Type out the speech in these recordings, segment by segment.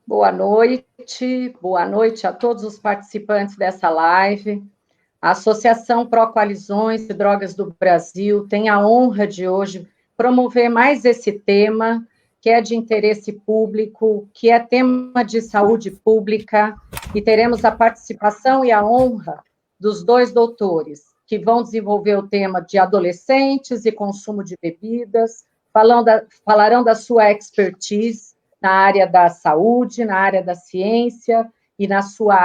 Boa noite a todos os participantes dessa live. A Associação Pró Coalizões de Drogas do Brasil tem a honra de hoje promover mais esse tema, que é de interesse público, que é tema de saúde pública, e teremos a participação e a honra dos dois doutores, que vão desenvolver o tema de adolescentes e consumo de bebidas, falarão da sua expertise na área da saúde, na área da ciência e na sua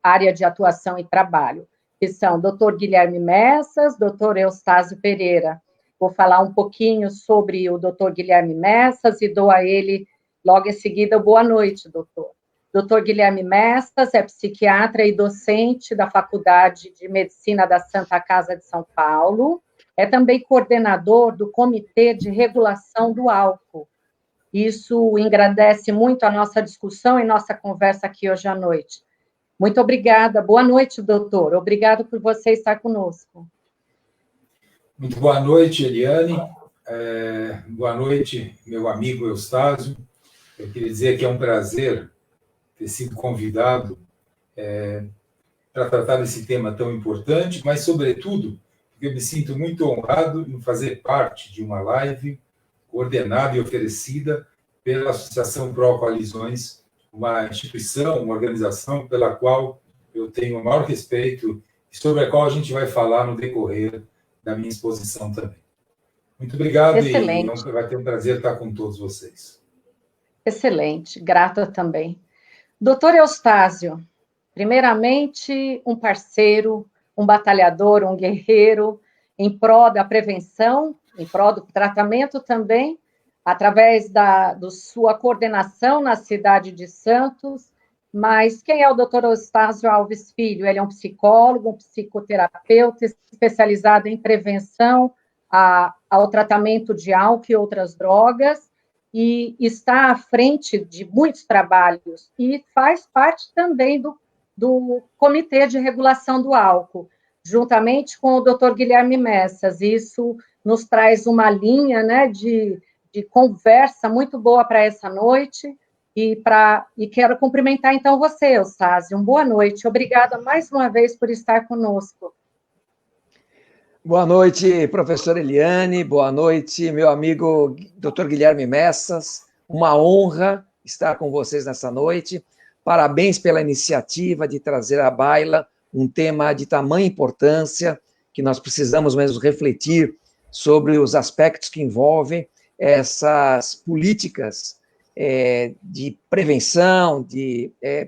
área de atuação e trabalho, que são Dr. Guilherme Messas, Dr. Eustácio Pereira. Vou falar um pouquinho sobre o Dr. Guilherme Messas e dou a ele, logo em seguida, boa noite, doutor. Dr. Guilherme Messas é psiquiatra e docente da Faculdade de Medicina da Santa Casa de São Paulo, é também coordenador do Comitê de Regulação do Álcool. Isso engrandece muito a nossa discussão e nossa conversa aqui hoje à noite. Muito obrigada. Boa noite, doutor. Obrigado por você estar conosco. Muito boa noite, Eliane. Boa noite, meu amigo Eustácio. Eu queria dizer que é um prazer ter sido convidado para tratar desse tema tão importante, mas, sobretudo, porque eu me sinto muito honrado em fazer parte de uma live coordenada e oferecida pela Associação Pró Coalizões, uma instituição, uma organização pela qual eu tenho o maior respeito e sobre a qual a gente vai falar no decorrer da minha exposição também. Muito obrigado. Excelente. E vai ter um prazer estar com todos vocês. Excelente, grata também. Doutor Eustácio, primeiramente, um parceiro, um batalhador, um guerreiro, em prol da prevenção, em prol do tratamento também, através da sua coordenação na cidade de Santos. Mas quem é o doutor Eustácio Alves Filho? Ele é um psicólogo, um psicoterapeuta especializado em prevenção ao tratamento de álcool e outras drogas, e está à frente de muitos trabalhos, e faz parte também do Comitê de Regulação do Álcool, juntamente com o Dr. Guilherme Messas. Isso nos traz uma linha, né, de conversa muito boa para essa noite, e quero cumprimentar, então, você, Eustácio. Boa noite. Obrigada mais uma vez por estar conosco. Boa noite, professora Eliane. Boa noite, meu amigo Dr. Guilherme Messas. Uma honra estar com vocês nessa noite. Parabéns pela iniciativa de trazer à baila um tema de tamanha importância, que nós precisamos mesmo refletir sobre os aspectos que envolvem essas políticas de prevenção,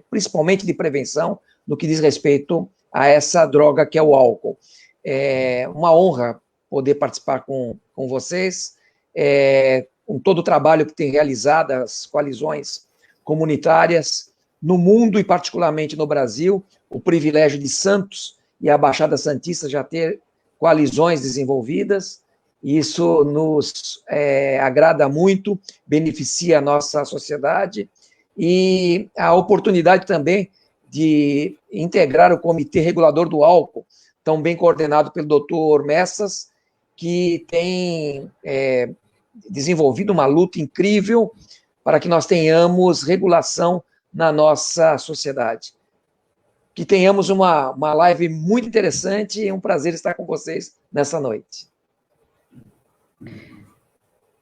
principalmente de prevenção, no que diz respeito a essa droga que é o álcool. É uma honra poder participar com vocês, com todo o trabalho que tem realizado as coalizões comunitárias no mundo e particularmente no Brasil, o privilégio de Santos e a Baixada Santista já ter coalizões desenvolvidas. Isso nos agrada muito, beneficia a nossa sociedade, e a oportunidade também de integrar o Comitê Regulador do Álcool, tão bem coordenado pelo doutor Messas, que tem desenvolvido uma luta incrível para que nós tenhamos regulação na nossa sociedade. Que tenhamos uma live muito interessante e um prazer estar com vocês nessa noite.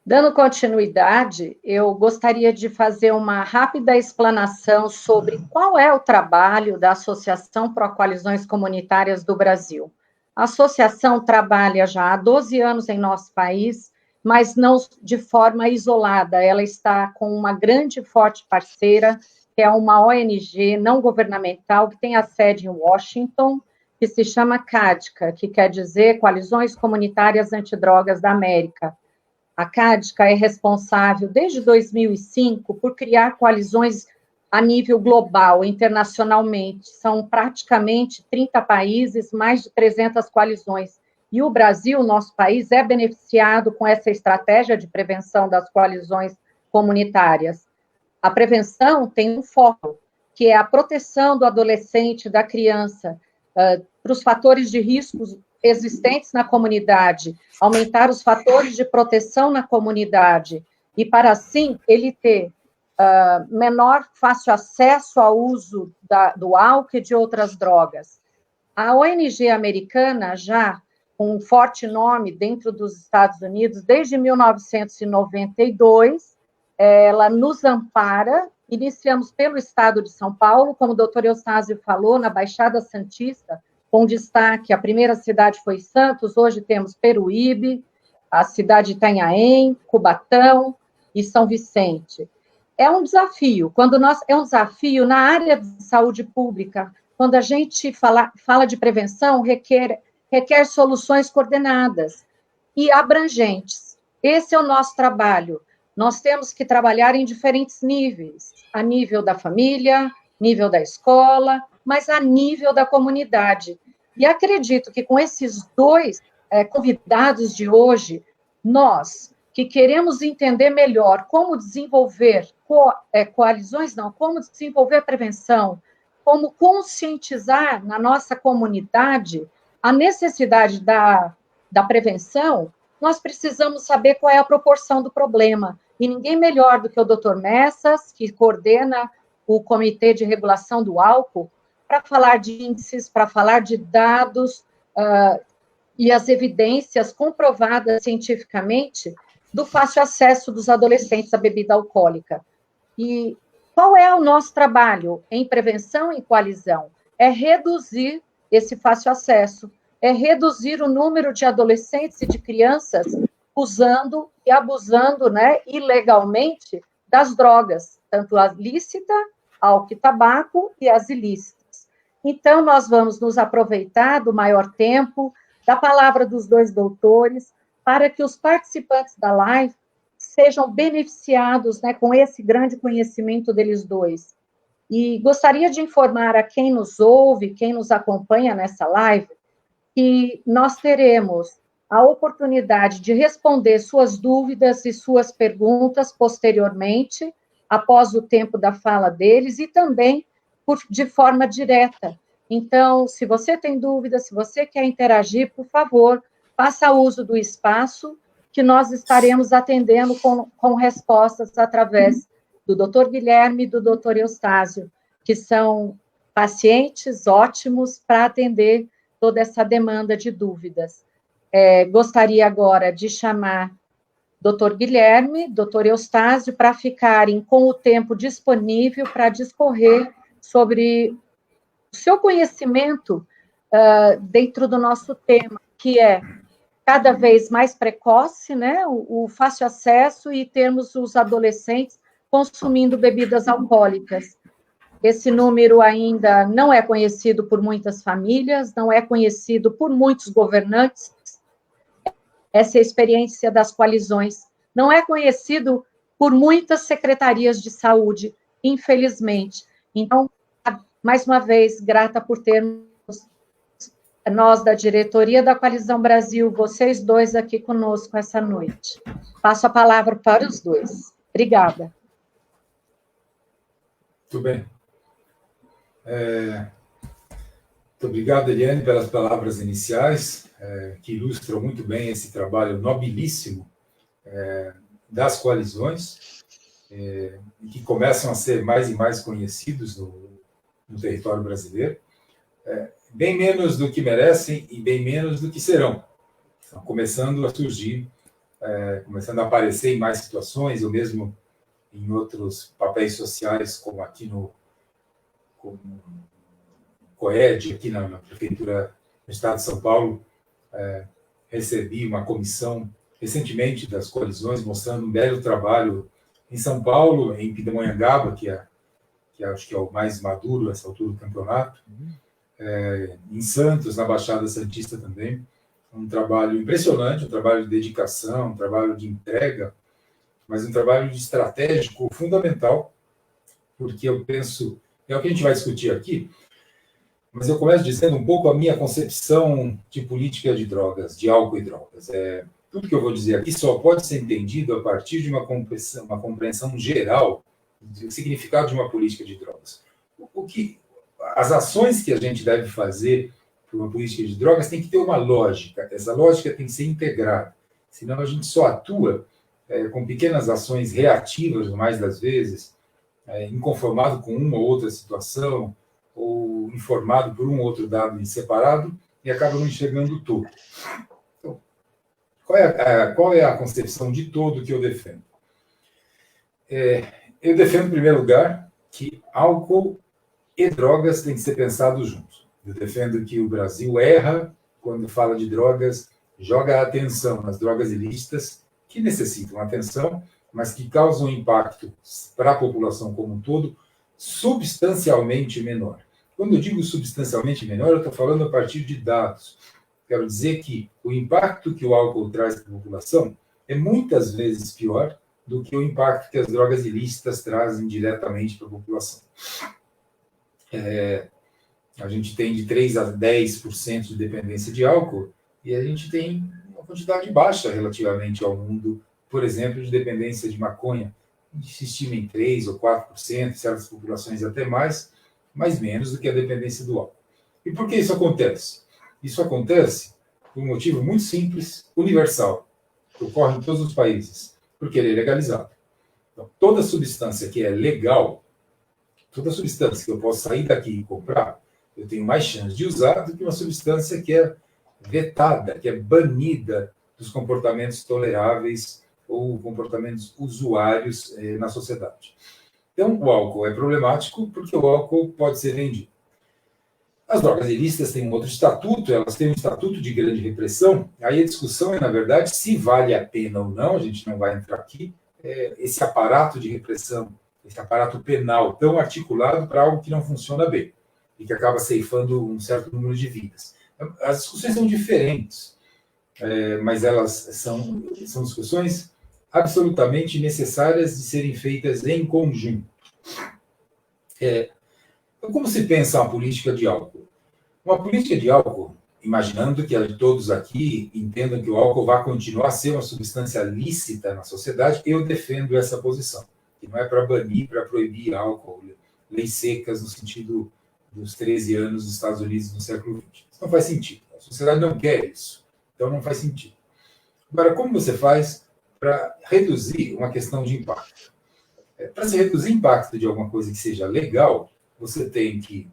Dando continuidade, eu gostaria de fazer uma rápida explanação sobre qual é o trabalho da Associação Pró Coalizões Comunitárias do Brasil. A associação trabalha já há 12 anos em nosso país, mas não de forma isolada. Ela está com uma grande e forte parceira, que é uma ONG não governamental, que tem a sede em Washington, que se chama CADCA, que quer dizer Coalizões Comunitárias Antidrogas da América. A CADCA é responsável, desde 2005, por criar coalizões a nível global, internacionalmente. São praticamente 30 países, mais de 300 coalizões. E o Brasil, nosso país, é beneficiado com essa estratégia de prevenção das coalizões comunitárias. A prevenção tem um foco, que é a proteção do adolescente, da criança, para os fatores de riscos existentes na comunidade, aumentar os fatores de proteção na comunidade, e para assim ele ter menor fácil acesso ao uso do álcool e de outras drogas. A ONG americana, já com um forte nome dentro dos Estados Unidos, desde 1992, ela nos ampara. Iniciamos pelo estado de São Paulo, como o doutor Eustáquio falou, na Baixada Santista, com destaque, a primeira cidade foi Santos, hoje temos Peruíbe, a cidade de Itanhaém, Cubatão e São Vicente. É um desafio, é um desafio na área de saúde pública, quando a gente fala de prevenção, requer soluções coordenadas e abrangentes. Esse é o nosso trabalho. Nós temos que trabalhar em diferentes níveis, a nível da família, nível da escola, mas a nível da comunidade. E acredito que com esses dois convidados de hoje, nós que queremos entender melhor como desenvolver como desenvolver prevenção, como conscientizar na nossa comunidade a necessidade da prevenção, nós precisamos saber qual é a proporção do problema. E ninguém melhor do que o Dr. Messas, que coordena o Comitê de Regulação do Álcool, para falar de índices, para falar de dados e as evidências comprovadas cientificamente do fácil acesso dos adolescentes à bebida alcoólica. E qual é o nosso trabalho em prevenção e coalizão? É reduzir esse fácil acesso, é reduzir o número de adolescentes e de crianças usando e abusando, ilegalmente das drogas, tanto a lícita, álcool e tabaco, e as ilícitas. Então, nós vamos nos aproveitar do maior tempo, da palavra dos dois doutores, para que os participantes da live sejam beneficiados com esse grande conhecimento deles dois. E gostaria de informar a quem nos ouve, quem nos acompanha nessa live, que nós teremos a oportunidade de responder suas dúvidas e suas perguntas posteriormente, após o tempo da fala deles, e também de forma direta. Então, se você tem dúvidas, se você quer interagir, por favor, faça uso do espaço, que nós estaremos atendendo com respostas através do Dr. Guilherme e do Dr. Eustáquio, que são pacientes ótimos para atender toda essa demanda de dúvidas. Gostaria agora de chamar Dr. Guilherme, Dr. Eustáquio, para ficarem com o tempo disponível para discorrer sobre o seu conhecimento dentro do nosso tema, que é cada vez mais precoce, o fácil acesso e termos os adolescentes consumindo bebidas alcoólicas. Esse número ainda não é conhecido por muitas famílias, não é conhecido por muitos governantes. Essa é a experiência das coalizões. Não é conhecido por muitas secretarias de saúde, infelizmente. Então, mais uma vez, grata por termos nós da diretoria da Coalizão Brasil, vocês dois aqui conosco essa noite. Passo a palavra para os dois. Obrigada. Muito bem. Muito obrigado, Eliane, pelas palavras iniciais, que ilustram muito bem esse trabalho nobilíssimo das coalizões, que começam a ser mais e mais conhecidos no território brasileiro, bem menos do que merecem e bem menos do que serão. Estão começando a surgir, começando a aparecer em mais situações, ou mesmo em outros papéis sociais, como aqui no COED, aqui na Prefeitura do Estado de São Paulo. Recebi uma comissão recentemente das coalizões, mostrando um belo trabalho em São Paulo, em Pindamonhangaba, que acho que é o mais maduro nessa altura do campeonato, em Santos, na Baixada Santista também. Um trabalho impressionante, um trabalho de dedicação, um trabalho de entrega, mas um trabalho estratégico fundamental, porque eu penso, é o que a gente vai discutir aqui, mas eu começo dizendo um pouco a minha concepção de política de drogas, de álcool e drogas. Tudo que eu vou dizer aqui só pode ser entendido a partir de uma compreensão geral do significado de uma política de drogas. As ações que a gente deve fazer para uma política de drogas tem que ter uma lógica. Essa lógica tem que ser integrada. Senão a gente só atua com pequenas ações reativas, mais das vezes, inconformado com uma ou outra situação, ou informado por um ou outro dado em separado, e acaba não enxergando tudo. Então, qual é a concepção de todo que eu defendo? Eu defendo, em primeiro lugar, que álcool e drogas têm que ser pensados juntos. Eu defendo que o Brasil erra quando fala de drogas, joga a atenção nas drogas ilícitas, que necessitam atenção, mas que causam impacto para a população como um todo substancialmente menor. Quando eu digo substancialmente menor, eu estou falando a partir de dados. Quero dizer que o impacto que o álcool traz para a população é muitas vezes pior do que o impacto que as drogas ilícitas trazem diretamente para a população. A gente tem de 3 a 10% de dependência de álcool, e a gente tem uma quantidade baixa relativamente ao mundo, por exemplo, de dependência de maconha. Se estima em 3 ou 4%, certas populações até mais, mas menos do que a dependência do álcool. E por que isso acontece? Isso acontece por um motivo muito simples, universal, que ocorre em todos os países, porque ele é legalizado. Então, toda substância que é legal, toda substância que eu posso sair daqui e comprar, eu tenho mais chance de usar do que uma substância que é vetada, que é banida dos comportamentos toleráveis ou comportamentos usuários na sociedade. Então, o álcool é problemático porque o álcool pode ser vendido. As drogas ilícitas têm um outro estatuto, elas têm um estatuto de grande repressão. Aí a discussão é, na verdade, se vale a pena ou não, a gente não vai entrar aqui, esse aparato de repressão, esse aparato penal tão articulado para algo que não funciona bem e que acaba ceifando um certo número de vidas. As discussões são diferentes, mas elas são discussões absolutamente necessárias de serem feitas em conjunto. Então, como se pensa uma política de álcool? Uma política de álcool, imaginando que todos aqui entendam que o álcool vai continuar a ser uma substância lícita na sociedade, eu defendo essa posição, que não é para banir, para proibir álcool, leis secas no sentido dos 13 anos dos Estados Unidos no século XX. Isso não faz sentido. A sociedade não quer isso. Então, não faz sentido. Agora, como você faz para reduzir uma questão de impacto? Para se reduzir o impacto de alguma coisa que seja legal, você tem que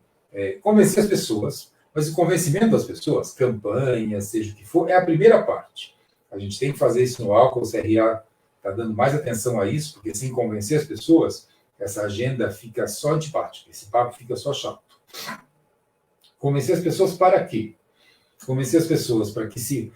convencer as pessoas, mas o convencimento das pessoas, campanha, seja o que for, é a primeira parte. A gente tem que fazer isso no álcool, o CRA está dando mais atenção a isso, porque sem convencer as pessoas, essa agenda fica só antipática, esse papo fica só chato. Convencer as pessoas para quê? Convencer as pessoas para que se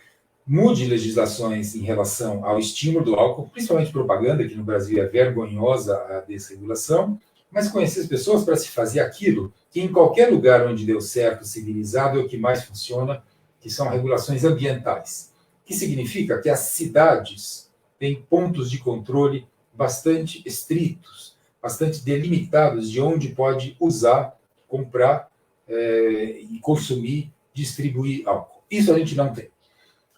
mude legislações em relação ao estímulo do álcool, principalmente propaganda, que no Brasil é vergonhosa a desregulação, mas conhecer as pessoas para se fazer aquilo que em qualquer lugar onde deu certo, civilizado, é o que mais funciona, que são regulações ambientais. Que significa que as cidades têm pontos de controle bastante estritos, bastante delimitados de onde pode usar, comprar e consumir, distribuir álcool. Isso a gente não tem.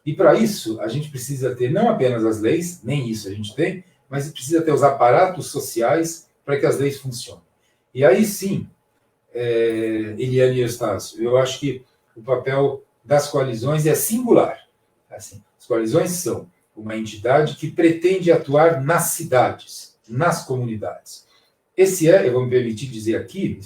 E para isso, a gente precisa ter não apenas as leis, nem isso a gente tem, mas precisa ter os aparatos sociais para que as leis funcionem. E aí sim, Eliane e Eustácio, eu acho que o papel das coalizões é singular. Assim, as coalizões são uma entidade que pretende atuar nas cidades, nas comunidades. Eu vou me permitir dizer aqui,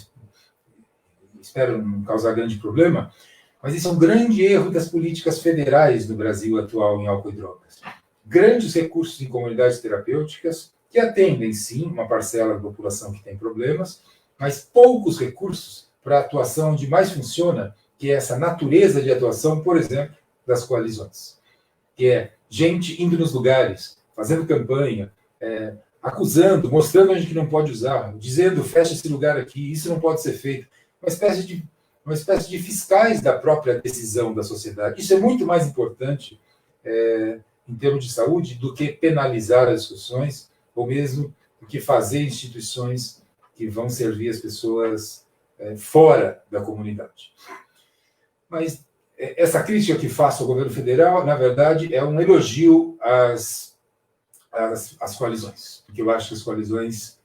espero não causar grande problema, mas isso é um grande erro das políticas federais no Brasil atual em álcool e drogas. Grandes recursos em comunidades terapêuticas que atendem, sim, uma parcela da população que tem problemas, mas poucos recursos para a atuação onde mais funciona, que é essa natureza de atuação, por exemplo, das coalizões. Que é gente indo nos lugares, fazendo campanha, acusando, mostrando onde que não pode usar, dizendo, fecha esse lugar aqui, isso não pode ser feito. Uma espécie de fiscais da própria decisão da sociedade. Isso é muito mais importante em termos de saúde do que penalizar as discussões, ou mesmo do que fazer instituições que vão servir as pessoas fora da comunidade. Mas essa crítica que faço ao governo federal, na verdade, é um elogio às coalizões, porque eu acho que as coalizões,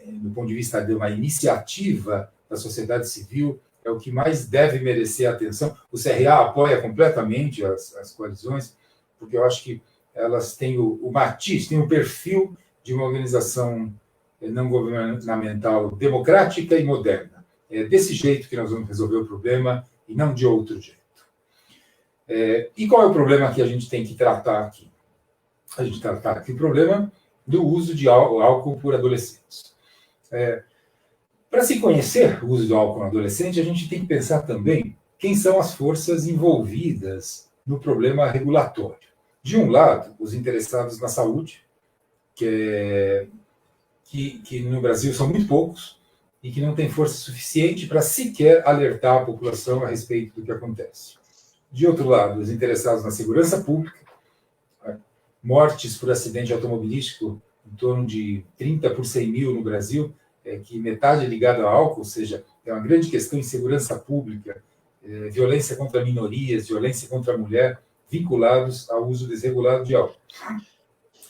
do ponto de vista de uma iniciativa da sociedade civil, é o que mais deve merecer atenção. O CRA apoia completamente as coalizões, porque eu acho que elas têm o matiz, têm o perfil de uma organização não governamental, democrática e moderna. É desse jeito que nós vamos resolver o problema e não de outro jeito. E qual é o problema que a gente tem que tratar aqui? A gente trata aqui o problema do uso de álcool por adolescentes. Para se conhecer o uso do álcool no adolescente, a gente tem que pensar também quem são as forças envolvidas no problema regulatório. De um lado, os interessados na saúde, que no Brasil são muito poucos e que não têm força suficiente para sequer alertar a população a respeito do que acontece. De outro lado, os interessados na segurança pública, mortes por acidente automobilístico em torno de 30 por 100 mil no Brasil, que metade é ligada ao álcool, ou seja, é uma grande questão em segurança pública, violência contra minorias, violência contra a mulher, vinculados ao uso desregulado de álcool.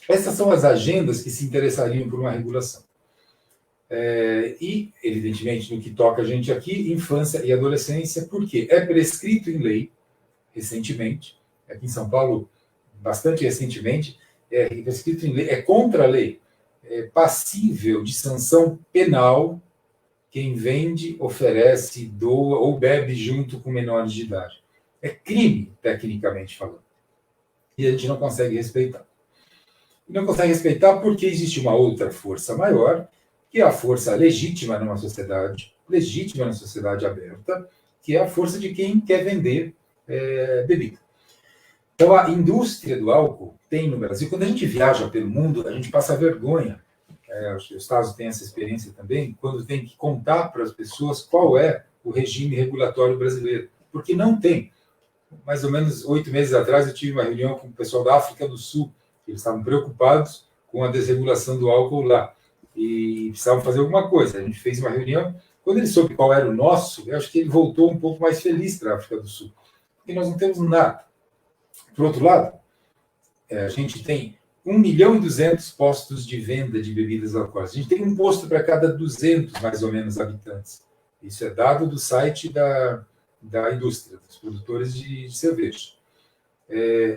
Essas são as agendas que se interessariam por uma regulação. E, evidentemente, no que toca a gente aqui, infância e adolescência, porque é prescrito em lei, recentemente, aqui em São Paulo, bastante recentemente, é prescrito em lei, é contra a lei, é passível de sanção penal quem vende, oferece, doa ou bebe junto com menores de idade. É crime, tecnicamente falando. E a gente não consegue respeitar. E não consegue respeitar porque existe uma outra força maior, que é a força legítima numa sociedade aberta, que é a força de quem quer vender bebida. Então, a indústria do álcool tem no Brasil, quando a gente viaja pelo mundo, a gente passa vergonha. Os Estados têm essa experiência também, quando tem que contar para as pessoas qual é o regime regulatório brasileiro, porque não tem. Mais ou menos 8 meses atrás, eu tive uma reunião com o pessoal da África do Sul, eles estavam preocupados com a desregulação do álcool lá, e precisavam fazer alguma coisa. A gente fez uma reunião, quando ele soube qual era o nosso, eu acho que ele voltou um pouco mais feliz para a África do Sul, porque nós não temos nada. Por outro lado, a gente tem 1.200.000 postos de venda de bebidas alcoólicas. A gente tem um posto para cada 200, mais ou menos, habitantes. Isso é dado do site da indústria, dos produtores de cerveja.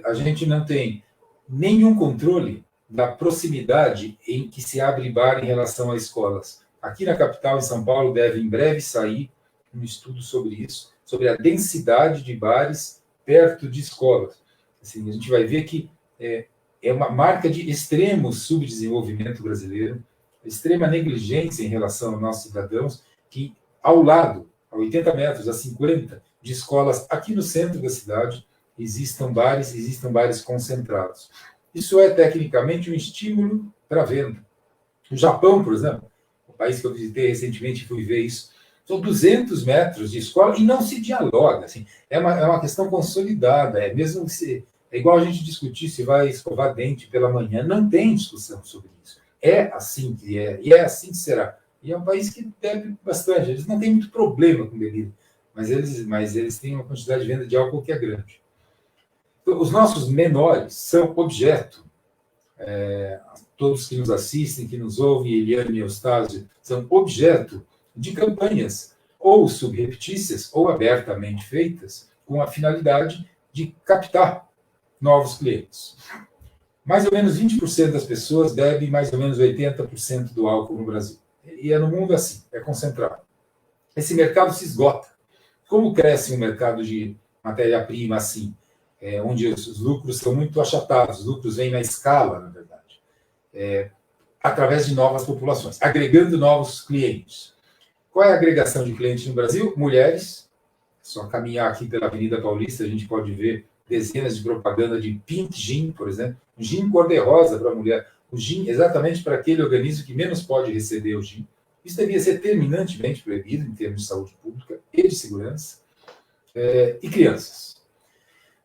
A gente não tem nenhum controle da proximidade em que se abre bar em relação a escolas. Aqui na capital, em São Paulo, deve em breve sair um estudo sobre isso, sobre a densidade de bares perto de escolas. Assim, a gente vai ver que é uma marca de extremo subdesenvolvimento brasileiro, extrema negligência em relação aos nossos cidadãos, que ao lado, a 80 metros, a 50 de escolas, aqui no centro da cidade, existam bares concentrados. Isso é, tecnicamente, um estímulo para a venda. O Japão, por exemplo, o país que eu visitei recentemente e fui ver isso, são 200 metros de escola e não se dialoga. Assim, é uma questão consolidada, mesmo se... É igual a gente discutir se vai escovar dente pela manhã. Não tem discussão sobre isso. É assim que é, e é assim que será. E é um país que bebe bastante. Eles não têm muito problema com bebida, mas eles têm uma quantidade de venda de álcool que é grande. Então, os nossos menores são objeto. Todos que nos assistem, que nos ouvem, Eliane e Eustáquio, são objeto de campanhas, ou subreptícias, ou abertamente feitas, com a finalidade de captar novos clientes. Mais ou menos 20% das pessoas bebem mais ou menos 80% do álcool no Brasil. E é no mundo assim, é concentrado. Esse mercado se esgota. Como cresce um mercado de matéria-prima assim, onde os lucros são muito achatados, os lucros vêm na escala, na verdade, através de novas populações, agregando novos clientes. Qual é a agregação de clientes no Brasil? Mulheres. Só caminhar aqui pela Avenida Paulista, a gente pode ver dezenas de propaganda de Pink Gin, por exemplo, um gin cor-de-rosa para a mulher, o gin exatamente para aquele organismo que menos pode receber o gin. Isso devia ser terminantemente proibido em termos de saúde pública e de segurança, e crianças.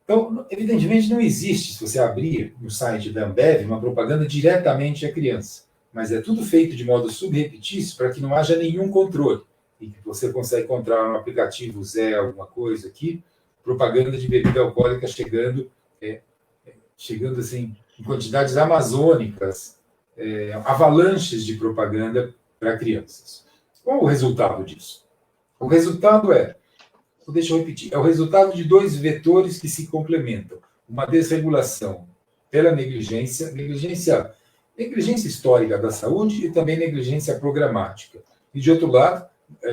Então, evidentemente, não existe, se você abrir no site da Ambev, uma propaganda diretamente à criança, mas é tudo feito de modo subrepetício para que não haja nenhum controle, e que você consegue encontrar no aplicativo Zé alguma coisa aqui, propaganda de bebida alcoólica chegando assim, em quantidades amazônicas, avalanches de propaganda para crianças. Qual o resultado disso? O resultado deixa eu repetir, é o resultado de 2 vetores que se complementam. Uma desregulação pela negligência negligência histórica da saúde e também negligência programática. E, de outro lado,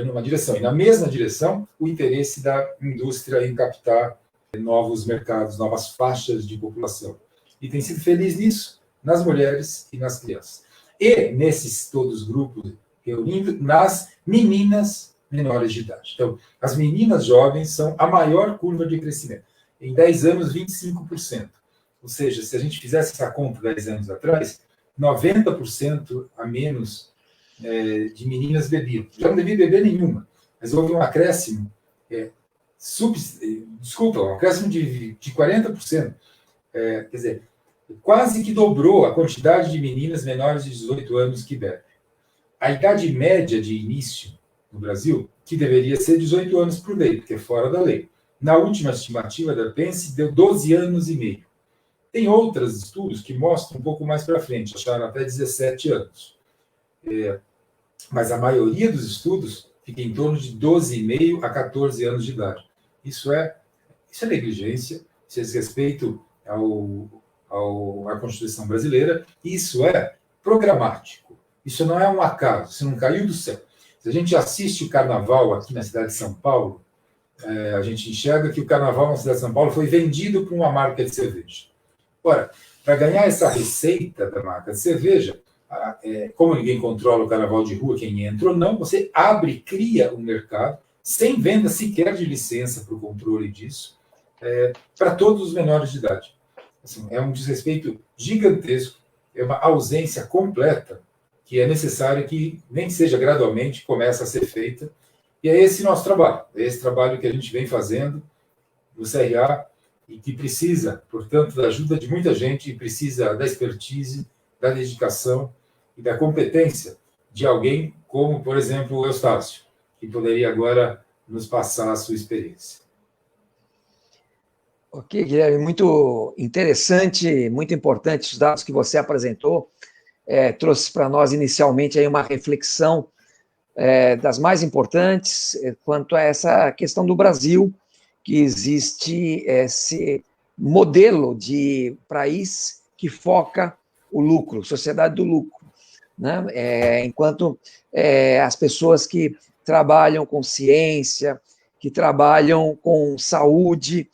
numa direção, e na mesma direção, o interesse da indústria em captar novos mercados, novas faixas de população. E tem sido feliz nisso, nas mulheres e nas crianças. E nesses todos os grupos, reunindo nas meninas menores de idade. Então, as meninas jovens são a maior curva de crescimento. Em 10 anos, 25%. Ou seja, se a gente fizesse essa conta 10 anos atrás, 90% a menos de meninas bebiam. Já não devia beber nenhuma, mas houve um acréscimo, um acréscimo de 40%. Quer dizer, quase que dobrou a quantidade de meninas menores de 18 anos que bebem. A idade média de início no Brasil, que deveria ser 18 anos por lei, porque é fora da lei. Na última estimativa da Pense, deu 12 anos e meio. Tem outros estudos que mostram um pouco mais para frente, acharam até 17 anos. Mas a maioria dos estudos fica em torno de 12,5 a 14 anos de idade. Isso é negligência, isso é desrespeito à Constituição brasileira, isso é programático. Isso não é um acaso, isso não caiu do céu. Se a gente assiste o carnaval aqui na cidade de São Paulo, a gente enxerga que o carnaval na cidade de São Paulo foi vendido por uma marca de cerveja. Ora, para ganhar essa receita da marca de cerveja, como ninguém controla o carnaval de rua, quem entra ou não, você abre, cria um mercado, sem venda sequer de licença para o controle disso, para todos os menores de idade. Assim, é um desrespeito gigantesco, é uma ausência completa, que é necessário que, nem que seja gradualmente, comece a ser feita. E é esse nosso trabalho, é esse trabalho que a gente vem fazendo no CRA, e que precisa, portanto, da ajuda de muita gente, e precisa da expertise, da dedicação e da competência de alguém como, por exemplo, o Eustácio, que poderia agora nos passar a sua experiência. Ok, Guilherme, muito interessante, muito importante os dados que você apresentou. Trouxe para nós inicialmente aí uma reflexão das mais importantes quanto a essa questão do Brasil, que existe esse modelo de país que foca o lucro, sociedade do lucro, né? Enquanto as pessoas que trabalham com ciência, que trabalham com saúde,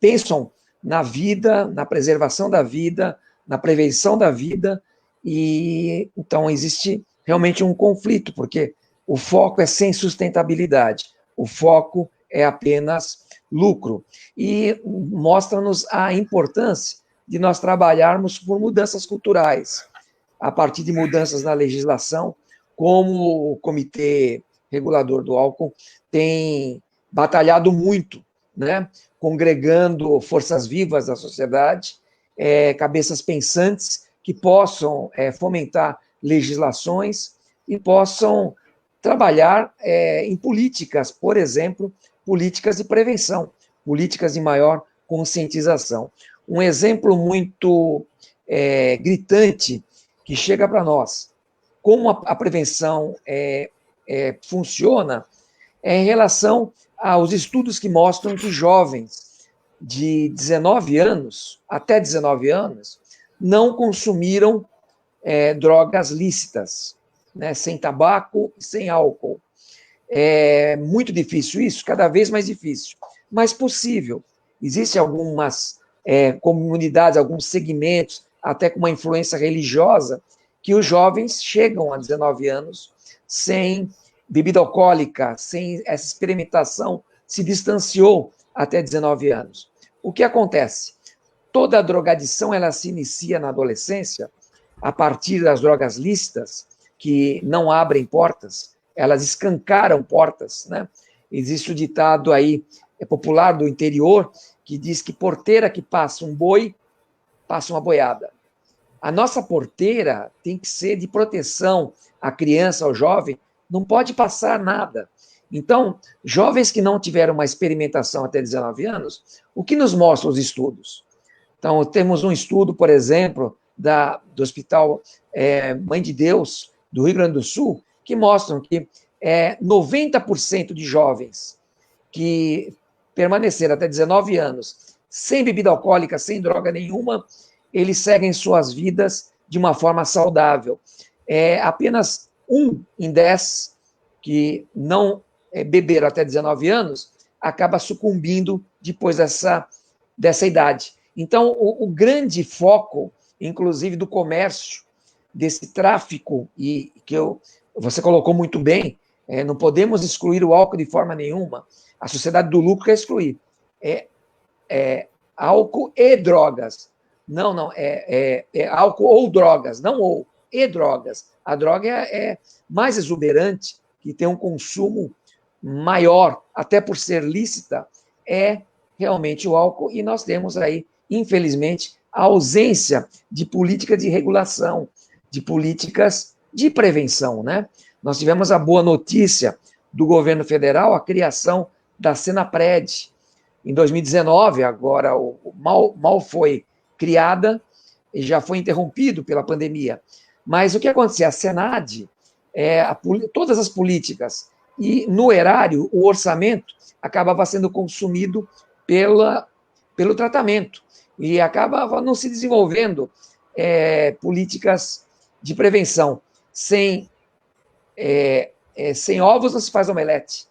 pensam na vida, na preservação da vida, na prevenção da vida, e então existe realmente um conflito, porque o foco é sem sustentabilidade, o foco é apenas lucro, e mostra-nos a importância de nós trabalharmos por mudanças culturais, a partir de mudanças na legislação, como o Comitê Regulador do Álcool tem batalhado muito, né? Congregando forças vivas da sociedade, cabeças pensantes que possam fomentar legislações e possam trabalhar em políticas, por exemplo, políticas de prevenção, políticas de maior conscientização. Um exemplo muito gritante que chega para nós, como a prevenção funciona, em relação aos estudos que mostram que jovens de 19 anos, até 19 anos, não consumiram drogas lícitas, né, sem tabaco e sem álcool. É muito difícil isso, cada vez mais difícil, mas possível. Existem algumas comunidades, alguns segmentos, até com uma influência religiosa, que os jovens chegam a 19 anos sem bebida alcoólica, sem essa experimentação, se distanciou até 19 anos. O que acontece? Toda a drogadição ela se inicia na adolescência, a partir das drogas lícitas, que não abrem portas, elas escancaram portas, né? Existe o ditado aí, popular do interior, que diz que porteira que passa um boi, passa uma boiada. A nossa porteira tem que ser de proteção à criança, ao jovem, não pode passar nada. Então, jovens que não tiveram uma experimentação até 19 anos, o que nos mostram os estudos? Então, temos um estudo, por exemplo, do Hospital Mãe de Deus, do Rio Grande do Sul, que mostram que 90% de jovens que permaneceram até 19 anos sem bebida alcoólica, sem droga nenhuma, eles seguem suas vidas de uma forma saudável. Apenas 1 em 10 que não beberam até 19 anos acaba sucumbindo depois dessa idade. Então, o grande foco, inclusive, do comércio, desse tráfico, e que você colocou muito bem, não podemos excluir o álcool de forma nenhuma. A sociedade do lucro quer excluir. Álcool e drogas. Não, é álcool ou drogas, não ou, e drogas. A droga é mais exuberante, que tem um consumo maior, até por ser lícita, é realmente o álcool, e nós temos aí, infelizmente, a ausência de política de regulação, de políticas de prevenção, né? Nós tivemos a boa notícia do governo federal, a criação da Senapred, em 2019, agora mal foi criada e já foi interrompido pela pandemia. Mas o que acontecia? A Senad, todas as políticas, e no erário, o orçamento acabava sendo consumido pelo tratamento, e acabava não se desenvolvendo políticas de prevenção. Sem ovos não se faz omelete,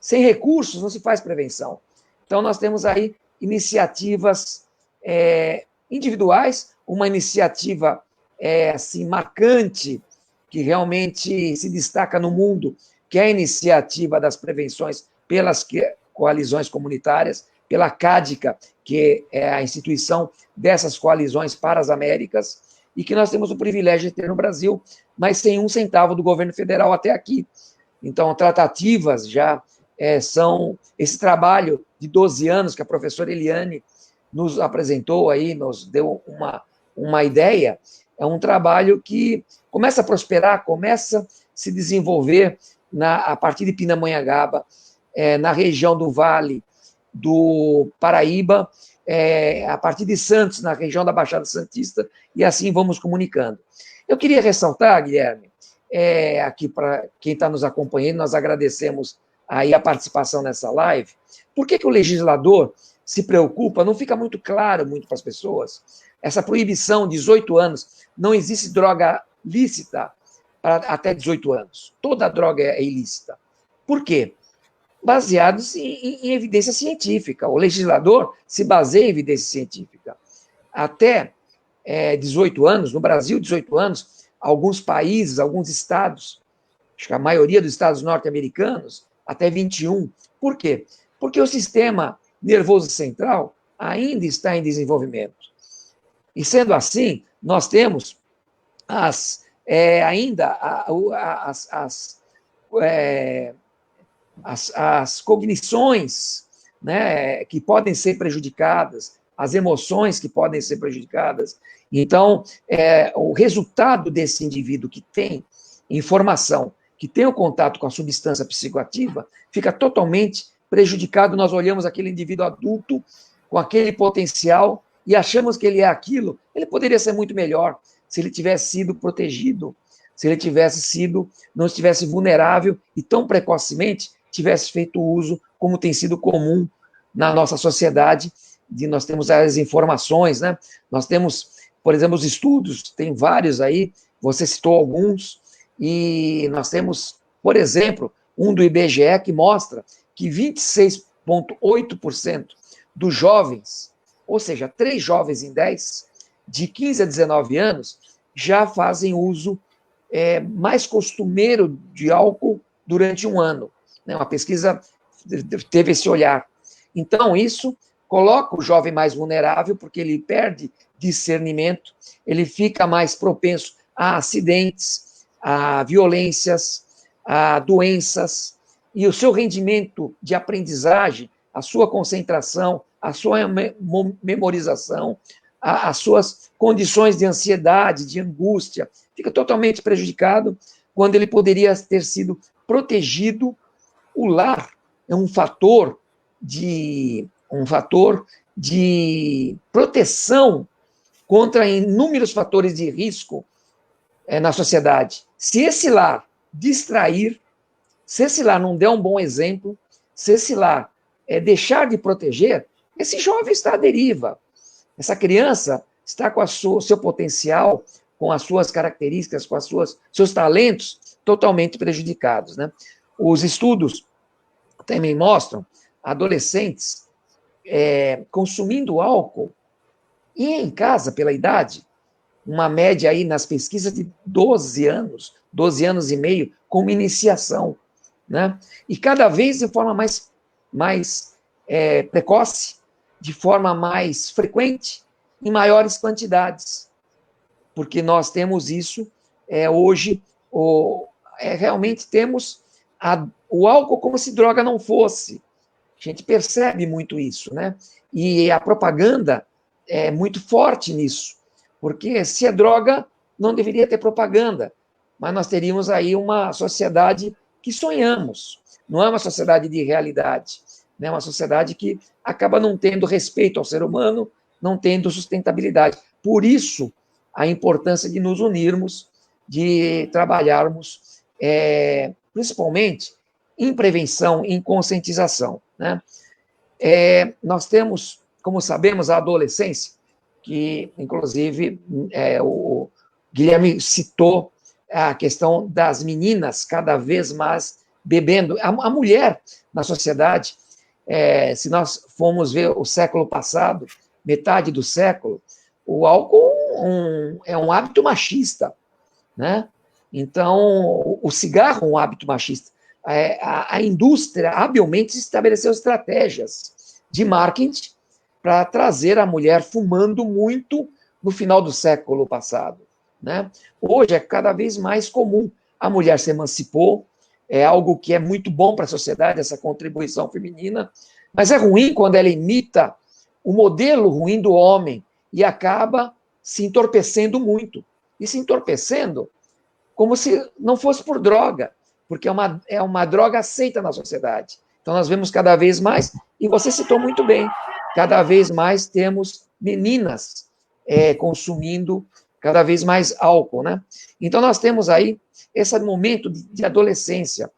sem recursos não se faz prevenção. Então, nós temos aí iniciativas individuais, uma iniciativa assim, marcante, que realmente se destaca no mundo, que é a iniciativa das prevenções pelas coalizões comunitárias, pela CADICA, que é a instituição dessas coalizões para as Américas, e que nós temos o privilégio de ter no Brasil, mas sem 1 centavo do governo federal até aqui. Então, tratativas já são esse trabalho de 12 anos que a professora Eliane nos apresentou aí, nos deu uma ideia, é um trabalho que começa a prosperar, começa a se desenvolver a partir de Pindamonhangaba, na região do Vale do Paraíba, a partir de Santos, na região da Baixada Santista, e assim vamos comunicando. Eu queria ressaltar, Guilherme, aqui para quem está nos acompanhando, nós agradecemos aí a participação nessa live. Por que o legislador se preocupa? Não fica muito claro para as pessoas. Essa proibição, 18 anos, não existe droga lícita para até 18 anos. Toda droga é ilícita. Por quê? Baseados em evidência científica. O legislador se baseia em evidência científica. Até 18 anos, no Brasil, 18 anos, alguns países, alguns estados, acho que a maioria dos estados norte-americanos, até 21. Por quê? Porque o sistema nervoso central ainda está em desenvolvimento. E sendo assim, nós temos as cognições, né, que podem ser prejudicadas, as emoções que podem ser prejudicadas. Então, o resultado desse indivíduo que tem informação, que tem o contato com a substância psicoativa, fica totalmente prejudicado. Nós olhamos aquele indivíduo adulto com aquele potencial e achamos que ele é aquilo. Ele poderia ser muito melhor se ele tivesse sido protegido, se ele não estivesse vulnerável e tão precocemente tivesse feito uso, como tem sido comum na nossa sociedade, nós temos as informações, né? Nós temos, por exemplo, os estudos, tem vários aí, você citou alguns, e nós temos, por exemplo, um do IBGE que mostra que 26,8% dos jovens, ou seja, 3 jovens em 10, de 15 a 19 anos, já fazem uso mais costumeiro de álcool durante um ano. Uma pesquisa teve esse olhar. Então, isso coloca o jovem mais vulnerável, porque ele perde discernimento, ele fica mais propenso a acidentes, a violências, a doenças, e o seu rendimento de aprendizagem, a sua concentração, a sua memorização, as suas condições de ansiedade, de angústia, fica totalmente prejudicado quando ele poderia ter sido protegido. O lar é um fator de proteção contra inúmeros fatores de risco na sociedade. Se esse lar distrair, se esse lar não der um bom exemplo, se esse lar deixar de proteger, esse jovem está à deriva. Essa criança está com seu potencial, com as suas características, com seus talentos totalmente prejudicados, né? Os estudos também mostram adolescentes consumindo álcool e em casa, pela idade, uma média aí nas pesquisas de 12 anos e meio, como iniciação, né? E cada vez de forma mais precoce, de forma mais frequente, em maiores quantidades, porque nós temos isso hoje, realmente temos o álcool como se droga não fosse. A gente percebe muito isso, né? E a propaganda é muito forte nisso, porque se é droga, não deveria ter propaganda, mas nós teríamos aí uma sociedade que sonhamos, não é uma sociedade de realidade, né? Uma sociedade que acaba não tendo respeito ao ser humano, não tendo sustentabilidade. Por isso, a importância de nos unirmos, de trabalharmos, principalmente em prevenção, em conscientização, né? Nós temos, como sabemos, a adolescência, que, inclusive, o Guilherme citou a questão das meninas cada vez mais bebendo. A mulher na sociedade, se nós formos ver o século passado, metade do século, o álcool é um hábito machista, né? Então, o cigarro é um hábito machista. A indústria habilmente estabeleceu estratégias de marketing para trazer a mulher fumando muito no final do século passado, né? Hoje é cada vez mais comum. A mulher se emancipou, é algo que é muito bom para a sociedade, essa contribuição feminina, mas é ruim quando ela imita o modelo ruim do homem e acaba se entorpecendo muito. E se entorpecendo como se não fosse por droga, porque é uma droga aceita na sociedade. Então, nós vemos cada vez mais, e você citou muito bem, cada vez mais temos meninas consumindo cada vez mais álcool, né? Então, nós temos aí esse momento de adolescência.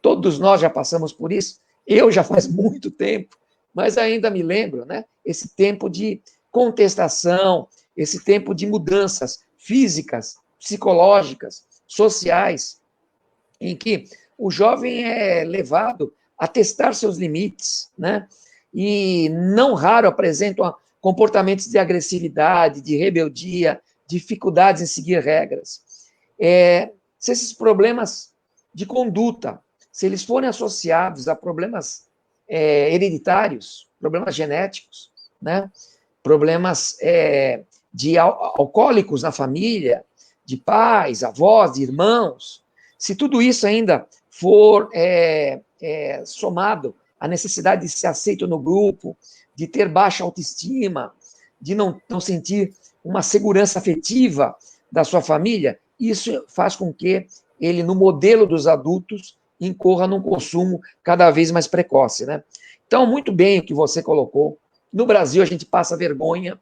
Todos nós já passamos por isso, eu já faz muito tempo, mas ainda me lembro, né? Esse tempo de contestação, esse tempo de mudanças físicas, psicológicas, sociais, em que o jovem é levado a testar seus limites, né? E não raro apresentam comportamentos de agressividade, de rebeldia, dificuldades em seguir regras. Se esses problemas de conduta, se eles forem associados a problemas hereditários, problemas genéticos, né? Problemas de alcoólicos na família, de pais, avós, de irmãos, se tudo isso ainda for somado à necessidade de ser aceito no grupo, de ter baixa autoestima, de não sentir uma segurança afetiva da sua família, isso faz com que ele, no modelo dos adultos, incorra num consumo cada vez mais precoce, né? Então, muito bem o que você colocou. No Brasil, a gente passa vergonha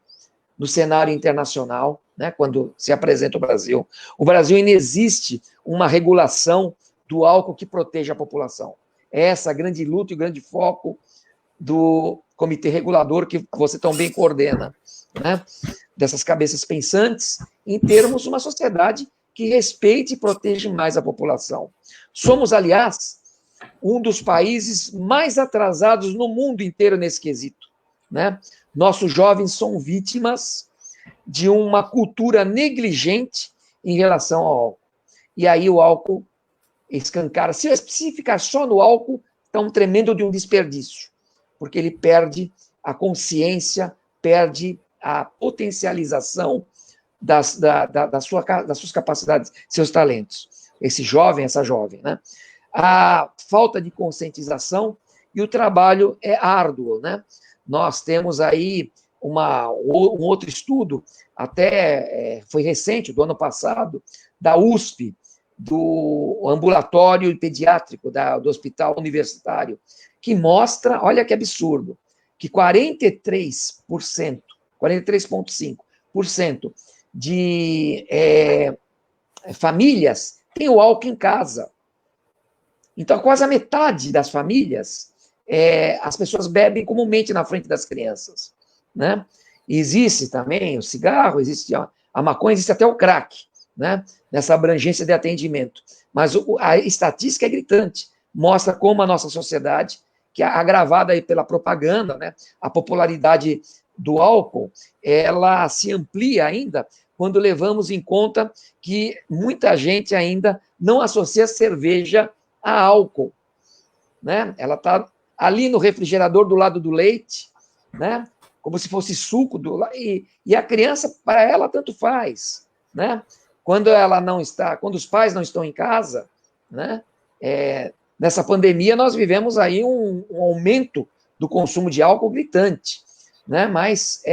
no cenário internacional, né, quando se apresenta o Brasil. O Brasil ainda existe uma regulação do álcool que proteja a população. Essa é a grande luta e o grande foco do comitê regulador que você tão bem coordena, né, dessas cabeças pensantes, em termos de uma sociedade que respeite e proteja mais a população. Somos, aliás, um dos países mais atrasados no mundo inteiro nesse quesito, né? Nossos jovens são vítimas de uma cultura negligente em relação ao álcool. E aí o álcool escancara. Se ficar só no álcool, está um tremendo de um desperdício, porque ele perde a consciência, perde a potencialização das suas capacidades, seus talentos. Esse jovem, essa jovem, né? A falta de conscientização e o trabalho é árduo, né? Nós temos aí um outro estudo, até foi recente, do ano passado, da USP, do ambulatório pediátrico do Hospital Universitário, que mostra, olha que absurdo, que 43,5% de famílias têm o álcool em casa. Então, quase a metade das famílias, as pessoas bebem comumente na frente das crianças, né? Existe também o cigarro, existe a maconha, existe até o crack, né? Nessa abrangência de atendimento. Mas a estatística é gritante, mostra como a nossa sociedade, que é agravada aí pela propaganda, né? A popularidade do álcool, ela se amplia ainda quando levamos em conta que muita gente ainda não associa cerveja a álcool, né? Ela está ali no refrigerador do lado do leite, né? Como se fosse suco e a criança, para ela, tanto faz, né? Quando ela não está, quando os pais não estão em casa, né? Nessa pandemia nós vivemos aí um aumento do consumo de álcool gritante, né? Mas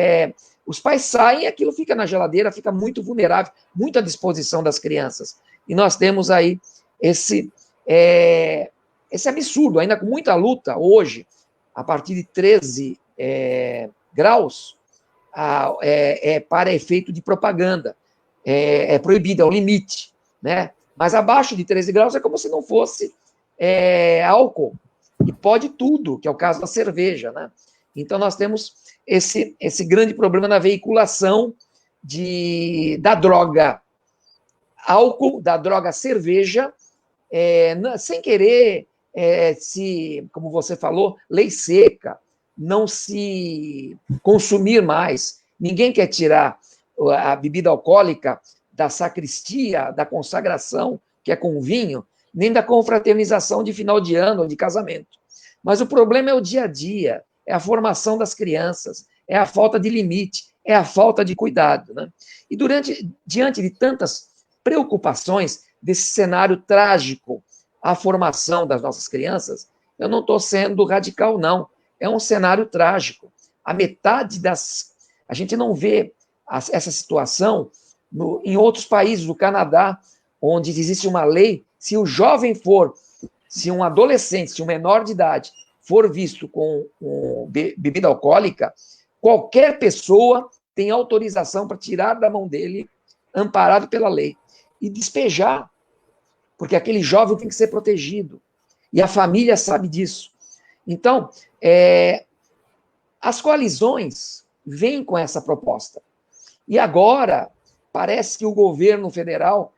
os pais saem e aquilo fica na geladeira, fica muito vulnerável, muito à disposição das crianças. E nós temos aí esse absurdo, ainda com muita luta hoje, a partir de 13 graus, para efeito de propaganda. É proibido, é o limite, né? Mas abaixo de 13 graus é como se não fosse álcool, que pode tudo, que é o caso da cerveja, né? Então, nós temos esse grande problema na veiculação da droga álcool, da droga cerveja, sem querer, como você falou, lei seca, não se consumir mais. Ninguém quer tirar a bebida alcoólica da sacristia, da consagração, que é com vinho, nem da confraternização de final de ano ou de casamento. Mas o problema é o dia a dia, é a formação das crianças, é a falta de limite, é a falta de cuidado, né? E diante de tantas preocupações desse cenário trágico, a formação das nossas crianças, eu não estou sendo radical, não. É um cenário trágico. A metade a gente não vê essa situação em outros países, no Canadá, onde existe uma lei, se um adolescente, se um menor de idade for visto com bebida alcoólica, qualquer pessoa tem autorização para tirar da mão dele, amparado pela lei, e despejar, porque aquele jovem tem que ser protegido. E a família sabe disso. Então, as coalizões vêm com essa proposta. E agora, parece que o governo federal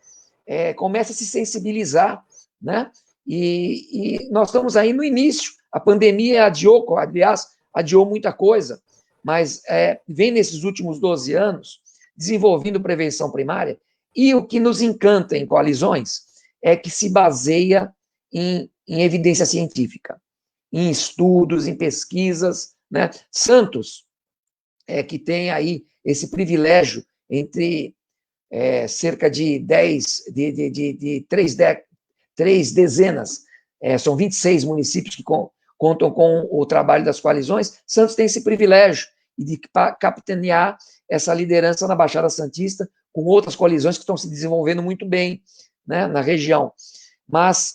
começa a se sensibilizar, né? E nós estamos aí no início. A pandemia adiou muita coisa, mas vem nesses últimos 12 anos desenvolvendo prevenção primária, e o que nos encanta em coalizões é que se baseia em evidência científica, em estudos, em pesquisas, né? Santos, que tem aí esse privilégio entre cerca de 3 dezenas, são 26 municípios que contam com o trabalho das coalizões. Santos tem esse privilégio de capitanear essa liderança na Baixada Santista, com outras coalizões que estão se desenvolvendo muito bem, né, na região. Mas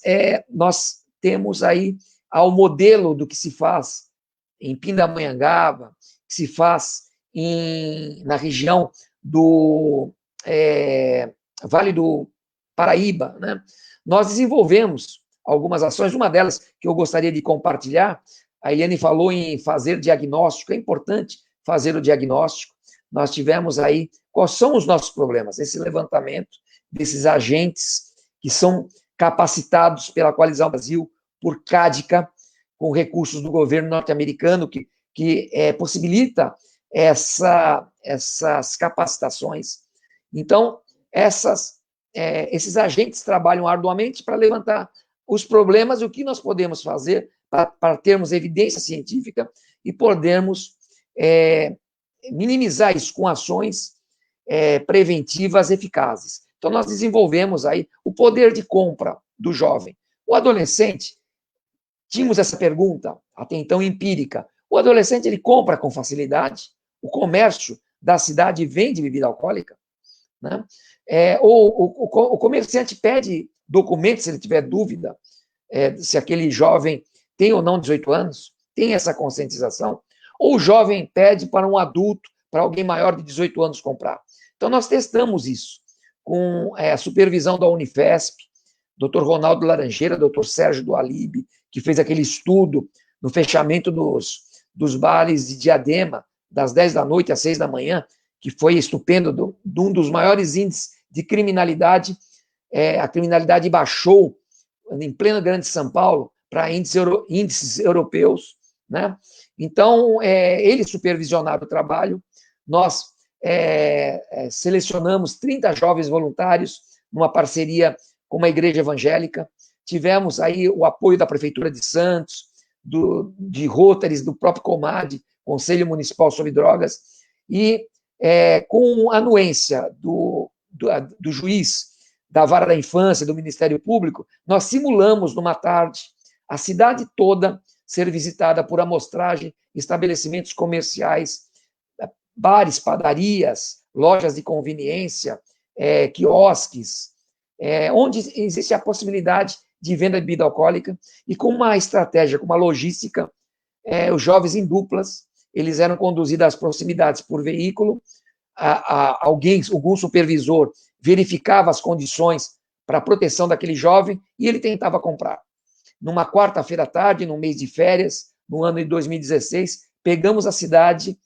nós temos aí ao modelo do que se faz em Pindamonhangaba, que se faz na região do Vale do Paraíba, né? Nós desenvolvemos algumas ações, uma delas que eu gostaria de compartilhar. A Eliane falou em fazer diagnóstico, é importante fazer o diagnóstico. Nós tivemos aí quais são os nossos problemas, esse levantamento desses agentes que são capacitados pela Coalizão Brasil, por CADICA, com recursos do governo norte-americano, que possibilita essas capacitações. Então, esses agentes trabalham arduamente para levantar os problemas e o que nós podemos fazer para termos evidência científica e podermos minimizar isso com ações preventivas eficazes. Então, nós desenvolvemos aí o poder de compra do jovem. O adolescente, tínhamos essa pergunta, até então empírica, o adolescente ele compra com facilidade, o comércio da cidade vende bebida alcoólica, né? O comerciante pede documentos se ele tiver dúvida se aquele jovem tem ou não 18 anos, tem essa conscientização, ou o jovem pede para um adulto, para alguém maior de 18 anos comprar. Então, nós testamos isso com a supervisão da Unifesp, Dr. Ronaldo Laranjeira, Dr. Sérgio do Alibe, que fez aquele estudo no fechamento dos bares de Diadema, das 10 da noite às 6 da manhã, que foi estupendo, de um dos maiores índices de criminalidade. A criminalidade baixou em pleno Grande São Paulo para índices europeus, né? Então, eles supervisionaram o trabalho. Nós selecionamos 30 jovens voluntários numa parceria com uma igreja evangélica. Tivemos aí o apoio da Prefeitura de Santos, de Rotaries, do próprio Comad, Conselho Municipal sobre Drogas, e com a anuência do juiz da Vara da Infância, do Ministério Público, nós simulamos, numa tarde, a cidade toda ser visitada por amostragem, estabelecimentos comerciais, bares, padarias, lojas de conveniência, quiosques, onde existe a possibilidade de venda de bebida alcoólica, e com uma estratégia, com uma logística, os jovens em duplas, eles eram conduzidos às proximidades por veículo, algum supervisor verificava as condições para a proteção daquele jovem e ele tentava comprar. Numa quarta-feira à tarde, num mês de férias, no ano de 2016, pegamos a cidade,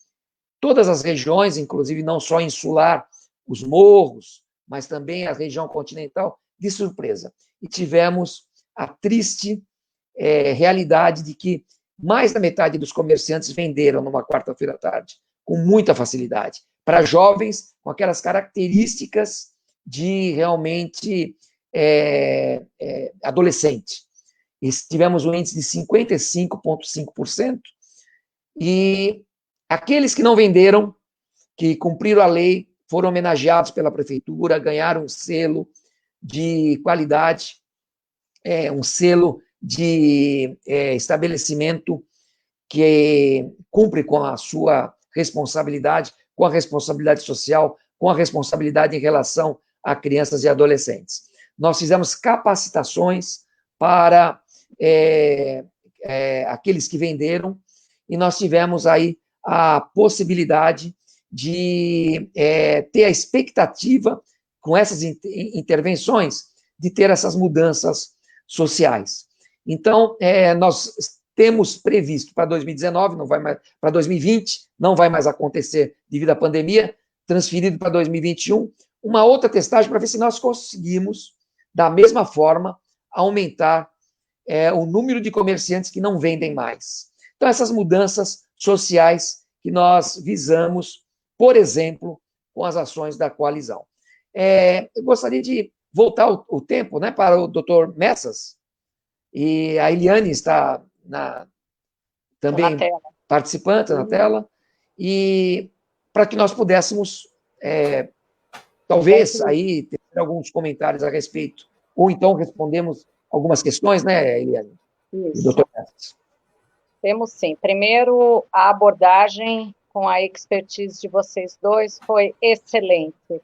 todas as regiões, inclusive não só insular, os morros, mas também a região continental, de surpresa. E tivemos a triste realidade de que mais da metade dos comerciantes venderam numa quarta-feira à tarde, com muita facilidade, para jovens com aquelas características de realmente adolescente. E tivemos um índice de 55,5%, e aqueles que não venderam, que cumpriram a lei, foram homenageados pela prefeitura, ganharam um selo de qualidade, um selo de estabelecimento que cumpre com a sua responsabilidade, com a responsabilidade social, com a responsabilidade em relação a crianças e adolescentes. Nós fizemos capacitações para aqueles que venderam, e nós tivemos aí a possibilidade de ter a expectativa, com essas intervenções, de ter essas mudanças sociais. Então, nós temos previsto para 2019, não vai mais, para 2020, não vai mais acontecer devido à pandemia, transferido para 2021, uma outra testagem para ver se nós conseguimos, da mesma forma, aumentar o número de comerciantes que não vendem mais. Então, essas mudanças sociais que nós visamos, por exemplo, com as ações da coalizão. Eu gostaria de voltar o tempo, né, para o doutor Messas, e a Eliane está também participante na tela, e para que nós pudéssemos, talvez, aí, ter alguns comentários a respeito, ou então respondemos algumas questões, né, Eliane? Isso. Doutor Messas. Temos sim. Primeiro, a abordagem com a expertise de vocês dois foi excelente.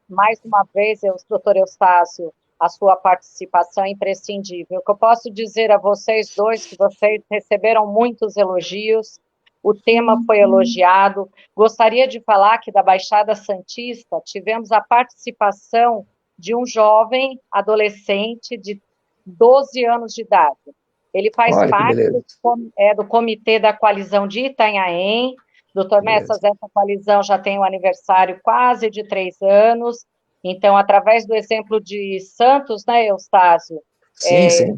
Mais uma vez, doutor Eustácio, a sua participação é imprescindível. O que eu posso dizer a vocês dois, que vocês receberam muitos elogios, o tema foi elogiado. Gostaria de falar que da Baixada Santista tivemos a participação de um jovem adolescente de 12 anos de idade. Ele faz parte do comitê da coalizão de Itanhaém. Doutor Messas, essa coalizão já tem um aniversário quase de 3 anos. Então, através do exemplo de Santos, né, Eustácio? Sim.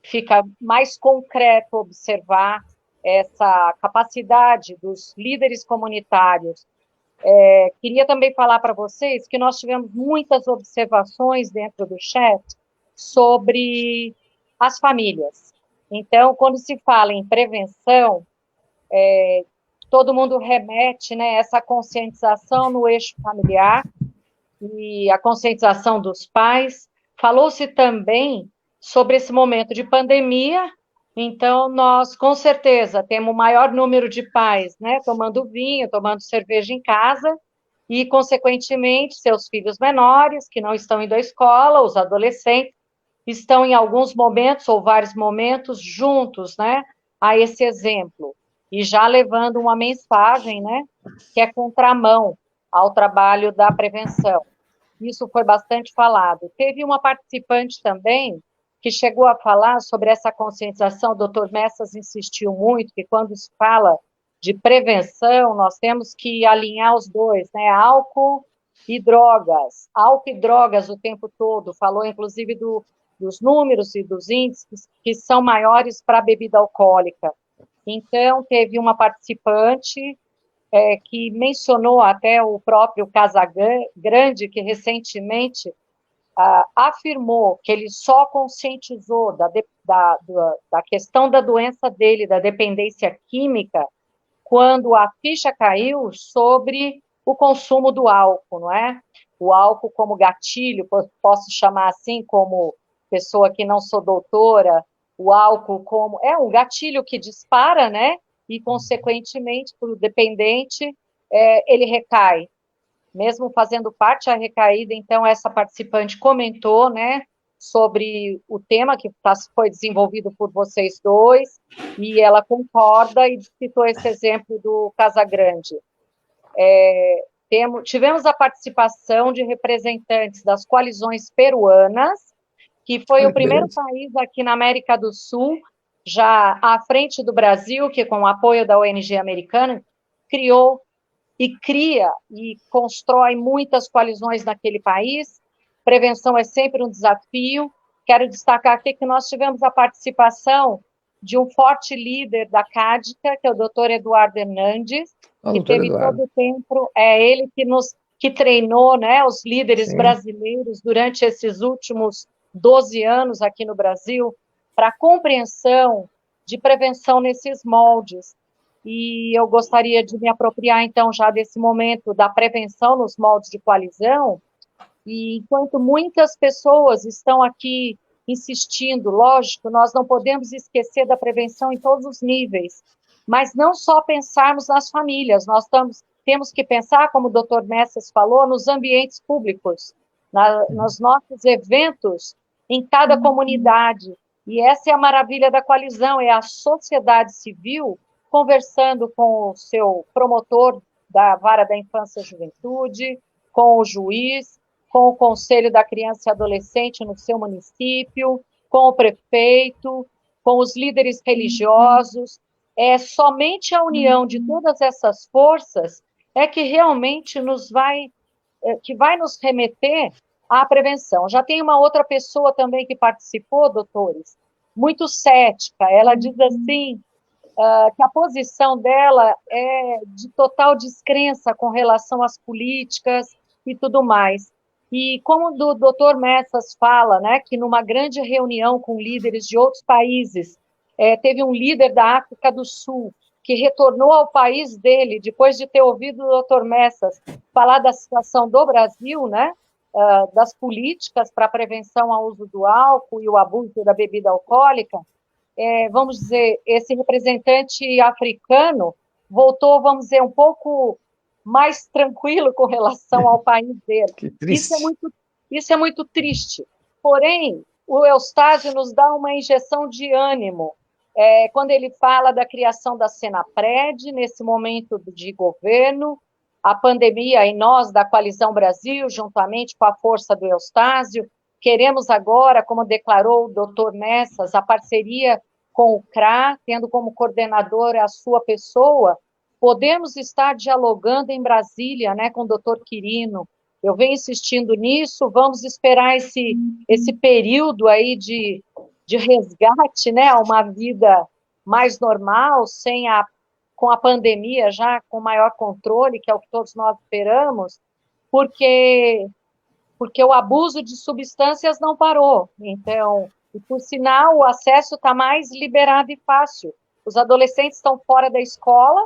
Fica mais concreto observar essa capacidade dos líderes comunitários. Queria também falar para vocês que nós tivemos muitas observações dentro do chat sobre as famílias. Então, quando se fala em prevenção, todo mundo remete, né, essa conscientização no eixo familiar e a conscientização dos pais. Falou-se também sobre esse momento de pandemia, então nós, com certeza, temos o maior número de pais, né, tomando vinho, tomando cerveja em casa, e, consequentemente, seus filhos menores, que não estão indo à escola, os adolescentes, estão em alguns momentos, ou vários momentos, juntos, né, a esse exemplo, e já levando uma mensagem, né, que é contramão ao trabalho da prevenção. Isso foi bastante falado. Teve uma participante também que chegou a falar sobre essa conscientização, o doutor Messas insistiu muito, que quando se fala de prevenção, nós temos que alinhar os dois, né? Álcool e drogas. Álcool e drogas o tempo todo. Falou, inclusive, dos números e dos índices que são maiores para a bebida alcoólica. Então, teve uma participante que mencionou até o próprio Casagrande, que recentemente afirmou que ele só conscientizou da questão da doença dele, da dependência química, quando a ficha caiu sobre o consumo do álcool, não é? O álcool como gatilho, posso chamar assim, como pessoa que não sou doutora, o álcool como... É um gatilho que dispara, né? E, consequentemente, para o dependente, ele recai. Mesmo fazendo parte a recaída, então, essa participante comentou, né, sobre o tema que foi desenvolvido por vocês dois, e ela concorda e citou esse exemplo do Casagrande. Tivemos a participação de representantes das coalizões peruanas, que foi o primeiro país aqui na América do Sul, já à frente do Brasil, que com o apoio da ONG americana, criou e cria e constrói muitas coalizões naquele país. Prevenção é sempre um desafio. Quero destacar aqui que nós tivemos a participação de um forte líder da CADICA, que é o doutor Eduardo Hernandes, que teve todo o tempo, ele que treinou, né, os líderes brasileiros durante esses últimos 12 anos aqui no Brasil, para a compreensão de prevenção nesses moldes. E eu gostaria de me apropriar, então, já desse momento da prevenção nos moldes de coalizão, e enquanto muitas pessoas estão aqui insistindo, lógico, nós não podemos esquecer da prevenção em todos os níveis, mas não só pensarmos nas famílias, nós temos que pensar, como o doutor Messas falou, nos ambientes públicos, nos nossos eventos, em cada comunidade, e essa é a maravilha da coalizão, é a sociedade civil conversando com o seu promotor da Vara da Infância e Juventude, com o juiz, com o Conselho da Criança e Adolescente no seu município, com o prefeito, com os líderes religiosos. É somente a união de todas essas forças que realmente vai nos remeter à prevenção. Já tem uma outra pessoa também que participou, doutores, muito cética. Ela diz assim, que a posição dela é de total descrença com relação às políticas e tudo mais. E como o doutor Messas fala, né, que numa grande reunião com líderes de outros países, teve um líder da África do Sul que retornou ao país dele, depois de ter ouvido o doutor Messas falar da situação do Brasil, né, das políticas para a prevenção ao uso do álcool e o abuso da bebida alcoólica, vamos dizer, esse representante africano voltou, vamos dizer, um pouco mais tranquilo com relação ao país dele. Que triste. Isso é muito triste. Porém, o Eustáquio nos dá uma injeção de ânimo, quando ele fala da criação da Senapred, nesse momento de governo, a pandemia, e nós, da Coalizão Brasil, juntamente com a força do Eustáquio, queremos agora, como declarou o doutor Messas, a parceria com o CRA, tendo como coordenador a sua pessoa, podemos estar dialogando em Brasília, né, com o doutor Quirino. Eu venho insistindo nisso, vamos esperar esse período aí de resgate, né, a uma vida mais normal, com a pandemia já com maior controle, que é o que todos nós esperamos, porque o abuso de substâncias não parou. Então, e por sinal, o acesso está mais liberado e fácil. Os adolescentes estão fora da escola,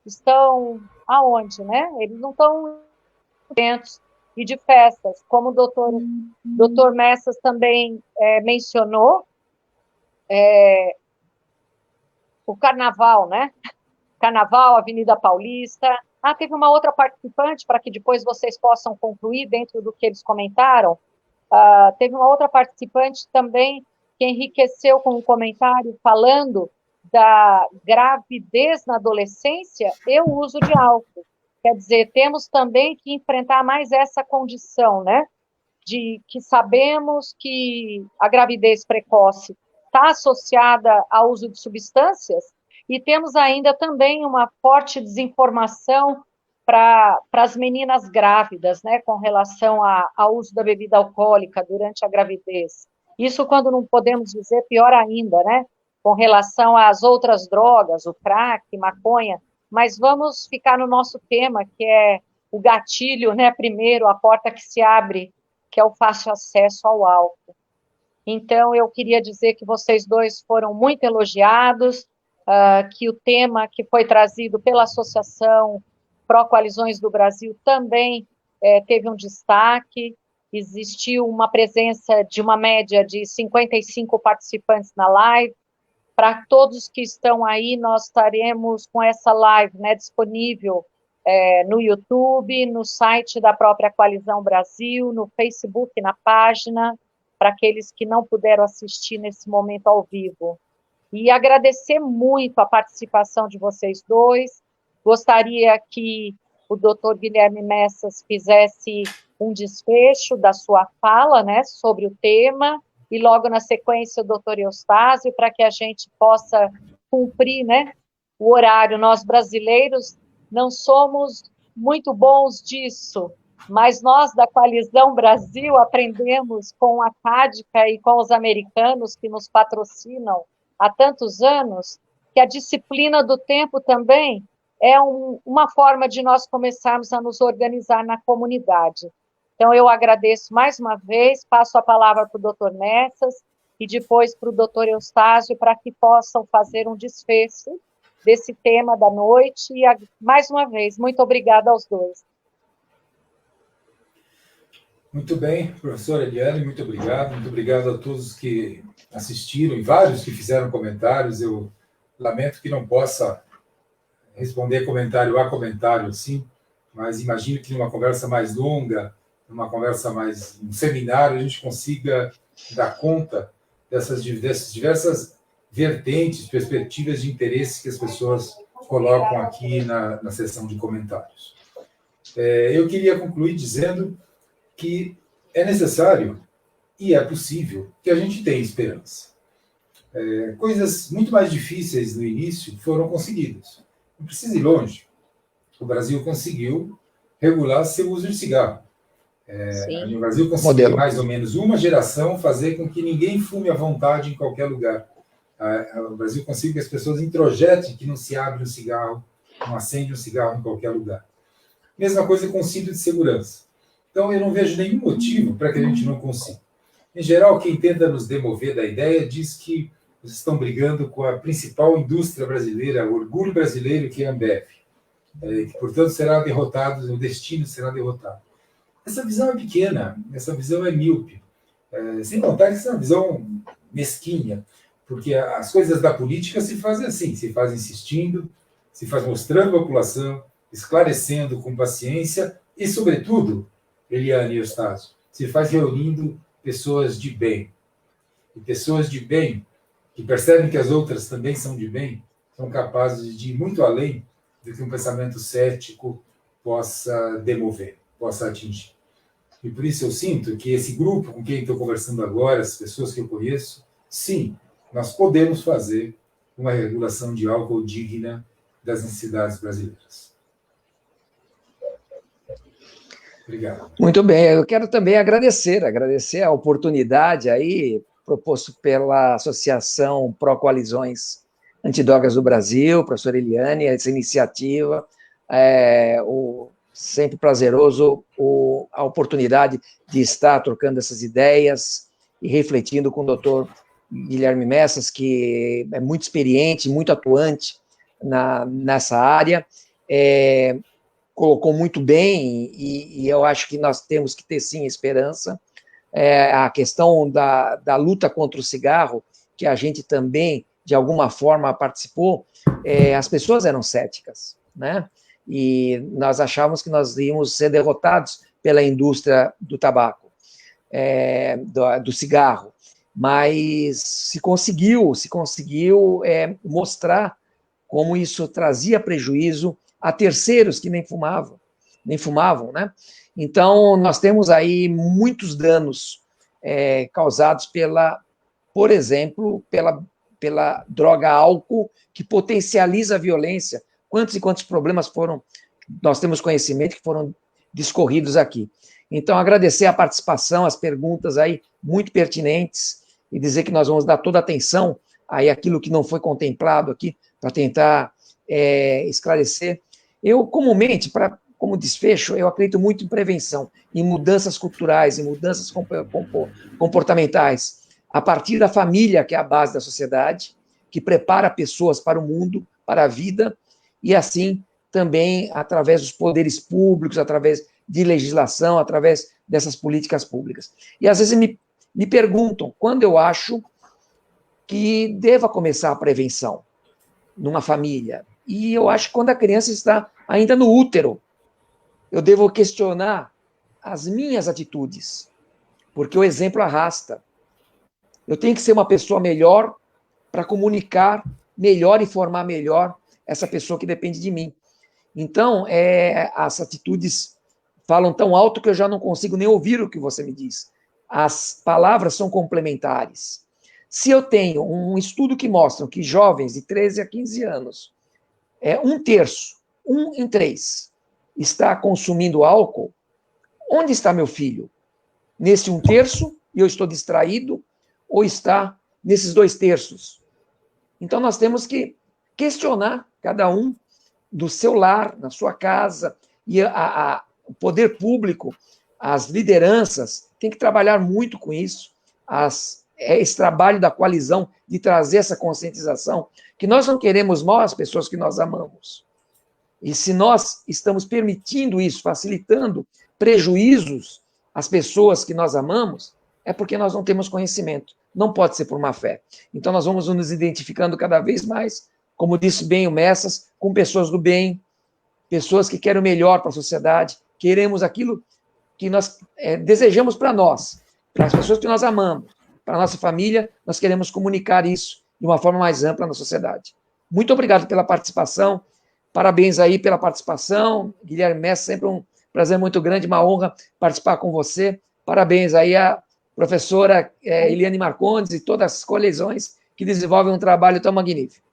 estão aonde, né? Eles não estão em eventos e de festas, como o doutor Messas também mencionou, o carnaval, né? Carnaval, Avenida Paulista. Teve uma outra participante, para que depois vocês possam concluir dentro do que eles comentaram. Teve uma outra participante também que enriqueceu com um comentário falando da gravidez na adolescência e o uso de álcool. Quer dizer, temos também que enfrentar mais essa condição, né? De que sabemos que a gravidez precoce está associada ao uso de substâncias e temos ainda também uma forte desinformação para as meninas grávidas, né, com relação ao uso da bebida alcoólica durante a gravidez. Isso, quando não podemos dizer, pior ainda, né, com relação às outras drogas, o crack, maconha, mas vamos ficar no nosso tema, que é o gatilho, né, primeiro, a porta que se abre, que é o fácil acesso ao álcool. Então, eu queria dizer que vocês dois foram muito elogiados, que o tema que foi trazido pela Associação Pró-Coalizões do Brasil também teve um destaque, existiu uma presença de uma média de 55 participantes na live. Para todos que estão aí, nós estaremos com essa live, né, disponível no YouTube, no site da própria Coalizão Brasil, no Facebook, na página, para aqueles que não puderam assistir nesse momento ao vivo. E agradecer muito a participação de vocês dois. Gostaria que o doutor Guilherme Messas fizesse um desfecho da sua fala, né, sobre o tema, e logo na sequência o doutor Eustáquio, para que a gente possa cumprir, né, o horário. Nós brasileiros não somos muito bons disso, mas nós da Coalizão Brasil aprendemos com a CADICA e com os americanos que nos patrocinam há tantos anos, que a disciplina do tempo também é uma forma de nós começarmos a nos organizar na comunidade. Então, eu agradeço mais uma vez, passo a palavra para o doutor Messas e depois para o doutor Eustáquio, para que possam fazer um desfecho desse tema da noite. E, mais uma vez, muito obrigada aos dois. Muito bem, professora Eliane, muito obrigado a todos que assistiram e vários que fizeram comentários. Eu lamento que não possa responder comentário a comentário, assim, mas imagino que numa conversa mais longa, um seminário, a gente consiga dar conta dessas diversas vertentes, perspectivas de interesse que as pessoas colocam aqui na sessão de comentários. Eu queria concluir dizendo que é necessário e é possível que a gente tenha esperança. Coisas muito mais difíceis no início foram conseguidas. Não precisa ir longe. O Brasil conseguiu regular seu uso de cigarro. O Brasil conseguiu, mais ou menos uma geração, fazer com que ninguém fume à vontade em qualquer lugar. O Brasil conseguiu que as pessoas introjetem que não se abre um cigarro, não acende um cigarro em qualquer lugar. Mesma coisa com o cinto de segurança. Então, eu não vejo nenhum motivo para que a gente não consiga. Em geral, quem tenta nos demover da ideia diz que eles estão brigando com a principal indústria brasileira, o orgulho brasileiro, que é a Ambev, que, portanto, será derrotado, o destino será derrotado. Essa visão é pequena, essa visão é míope. Sem contar que essa é uma visão mesquinha, porque as coisas da política se fazem assim, se faz insistindo, se faz mostrando a população, esclarecendo com paciência e, sobretudo, Eliane e Eustáquio, se faz reunindo pessoas de bem. E pessoas de bem, que percebem que as outras também são de bem, são capazes de ir muito além do que um pensamento cético possa demover, possa atingir. E por isso eu sinto que esse grupo com quem estou conversando agora, as pessoas que eu conheço, sim, nós podemos fazer uma regulação de álcool digna das necessidades brasileiras. Obrigado. Muito bem, eu quero também agradecer a oportunidade aí proposto pela Associação Pró-Coalizões Antidrogas do Brasil, professora Eliane, essa iniciativa, sempre prazeroso a oportunidade de estar trocando essas ideias e refletindo com o doutor Guilherme Messas, que é muito experiente, muito atuante nessa área, colocou muito bem, e eu acho que nós temos que ter, sim, esperança. A questão da luta contra o cigarro, que a gente também, de alguma forma, participou, as pessoas eram céticas, né? E nós achávamos que nós íamos ser derrotados pela indústria do tabaco, do cigarro, mas se conseguiu mostrar como isso trazia prejuízo a terceiros que nem fumavam, né? Então, nós temos aí muitos danos causados por exemplo, pela droga álcool, que potencializa a violência. Quantos e quantos problemas nós temos conhecimento que foram discorridos aqui. Então, agradecer a participação, as perguntas aí muito pertinentes, e dizer que nós vamos dar toda a atenção aí àquilo que não foi contemplado aqui, para tentar esclarecer. Eu, comumente, como desfecho, eu acredito muito em prevenção, em mudanças culturais, em mudanças comportamentais, a partir da família, que é a base da sociedade, que prepara pessoas para o mundo, para a vida, e assim também através dos poderes públicos, através de legislação, através dessas políticas públicas. E às vezes me perguntam quando eu acho que deva começar a prevenção numa família. E eu acho que quando a criança está ainda no útero, eu devo questionar as minhas atitudes, porque o exemplo arrasta. Eu tenho que ser uma pessoa melhor para comunicar melhor e formar melhor essa pessoa que depende de mim. Então, as atitudes falam tão alto que eu já não consigo nem ouvir o que você me diz. As palavras são complementares. Se eu tenho um estudo que mostra que jovens de 13 a 15 anos, 1/3, 1 em 3, está consumindo álcool, onde está meu filho? Nesse 1/3 e eu estou distraído, ou está nesses 2/3? Então, nós temos que questionar cada um do seu lar, na sua casa, e o poder público, as lideranças, têm que trabalhar muito com isso, esse trabalho da coalizão, de trazer essa conscientização, que nós não queremos mal às pessoas que nós amamos. E se nós estamos permitindo isso, facilitando prejuízos às pessoas que nós amamos, é porque nós não temos conhecimento. Não pode ser por má fé. Então, nós vamos nos identificando cada vez mais, como disse bem o Messas, com pessoas do bem, pessoas que querem o melhor para a sociedade, queremos aquilo que nós desejamos para nós, para as pessoas que nós amamos, para a nossa família, nós queremos comunicar isso de uma forma mais ampla na sociedade. Muito obrigado pela participação, parabéns aí pela participação, Guilherme Messas, sempre um prazer muito grande, uma honra participar com você, parabéns aí à professora Eliane Marcondes e todas as coleções que desenvolvem um trabalho tão magnífico.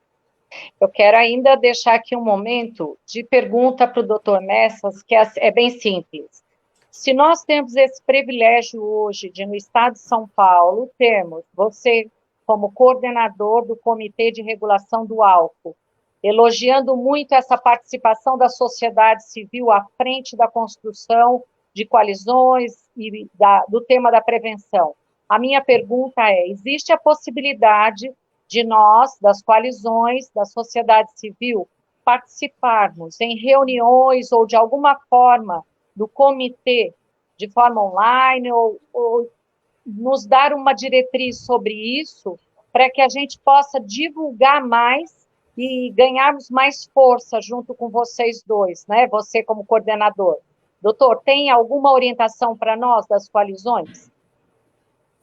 Eu quero ainda deixar aqui um momento de pergunta para o doutor Messas, que é bem simples. Se nós temos esse privilégio hoje de, no estado de São Paulo, termos você como coordenador do Comitê de Regulação do Álcool, elogiando muito essa participação da sociedade civil à frente da construção de coalizões e do tema da prevenção. A minha pergunta é, existe a possibilidade de nós, das coalizões, da sociedade civil, participarmos em reuniões ou de alguma forma do comitê, de forma online, ou nos dar uma diretriz sobre isso, para que a gente possa divulgar mais e ganharmos mais força junto com vocês dois, né? Você como coordenador. Doutor, tem alguma orientação para nós das coalizões?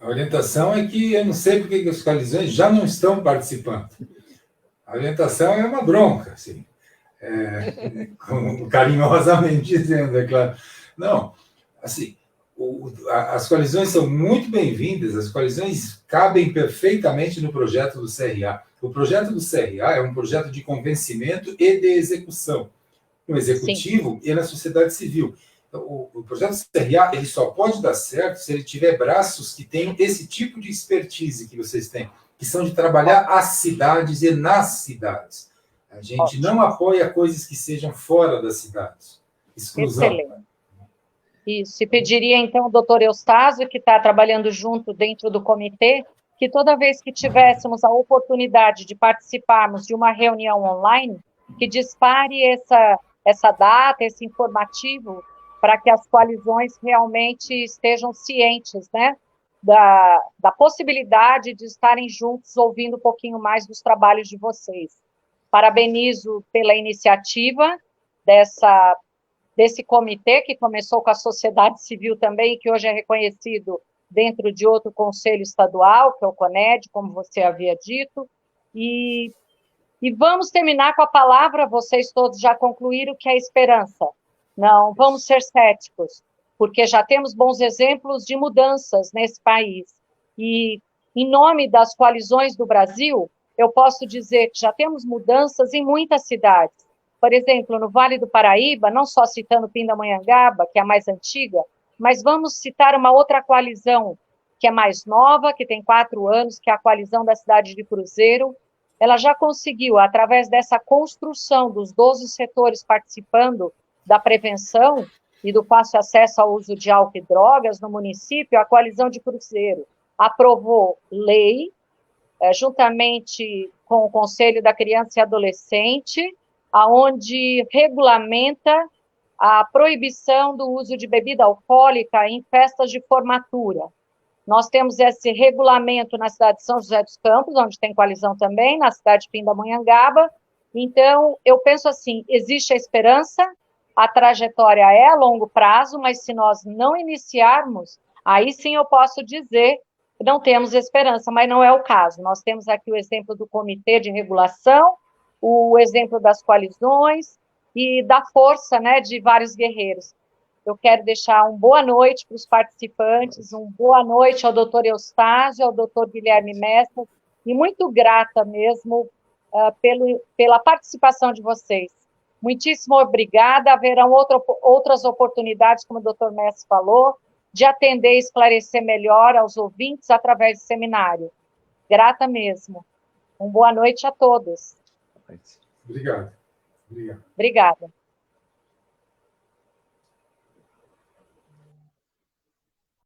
A orientação é que eu não sei por que as coalizões já não estão participando. A orientação é uma bronca, assim, carinhosamente dizendo, é claro. Não, assim, as coalizões são muito bem-vindas, as coalizões cabem perfeitamente no projeto do CRA. O projeto do CRA é um projeto de convencimento e de execução, no executivo e na sociedade civil. O projeto do CRA ele só pode dar certo se ele tiver braços que tenham esse tipo de expertise que vocês têm, que são de trabalhar as cidades e nas cidades. A gente não apoia coisas que sejam fora das cidades. Exclusão. Excelente. Isso. E pediria, então, ao doutor Eustáquio, que está trabalhando junto dentro do comitê, que toda vez que tivéssemos a oportunidade de participarmos de uma reunião online, que dispare essa data, esse informativo, para que as coalizões realmente estejam cientes, né, da possibilidade de estarem juntos ouvindo um pouquinho mais dos trabalhos de vocês. Parabenizo pela iniciativa desse comitê, que começou com a sociedade civil também, e que hoje é reconhecido dentro de outro conselho estadual, que é o CONED, como você havia dito, e vamos terminar com a palavra, vocês todos já concluíram, que é a esperança. Não vamos ser céticos, porque já temos bons exemplos de mudanças nesse país. E, em nome das coalizões do Brasil, eu posso dizer que já temos mudanças em muitas cidades. Por exemplo, no Vale do Paraíba, não só citando Pindamonhangaba, que é a mais antiga, mas vamos citar uma outra coalizão, que é mais nova, que tem 4 anos, que é a coalizão da cidade de Cruzeiro. Ela já conseguiu, através dessa construção dos 12 setores participando da prevenção e do fácil acesso ao uso de álcool e drogas no município, a coalizão de Cruzeiro aprovou lei, juntamente com o Conselho da Criança e Adolescente, aonde regulamenta a proibição do uso de bebida alcoólica em festas de formatura. Nós temos esse regulamento na cidade de São José dos Campos, onde tem coalizão também, na cidade de Pindamonhangaba. Então, eu penso assim, existe a esperança, a trajetória é a longo prazo, mas se nós não iniciarmos, aí sim eu posso dizer que não temos esperança, mas não é o caso. Nós temos aqui o exemplo do Comitê de Regulação, o exemplo das coalizões e da força, né, de vários guerreiros. Eu quero deixar uma boa noite para os participantes, uma boa noite ao doutor Eustágio, ao doutor Guilherme Messas, e muito grata mesmo pela participação de vocês. Muitíssimo obrigada, haverão outras oportunidades, como o doutor Messas falou, de atender e esclarecer melhor aos ouvintes através do seminário. Grata mesmo. Uma boa noite a todos. Obrigado. Obrigada.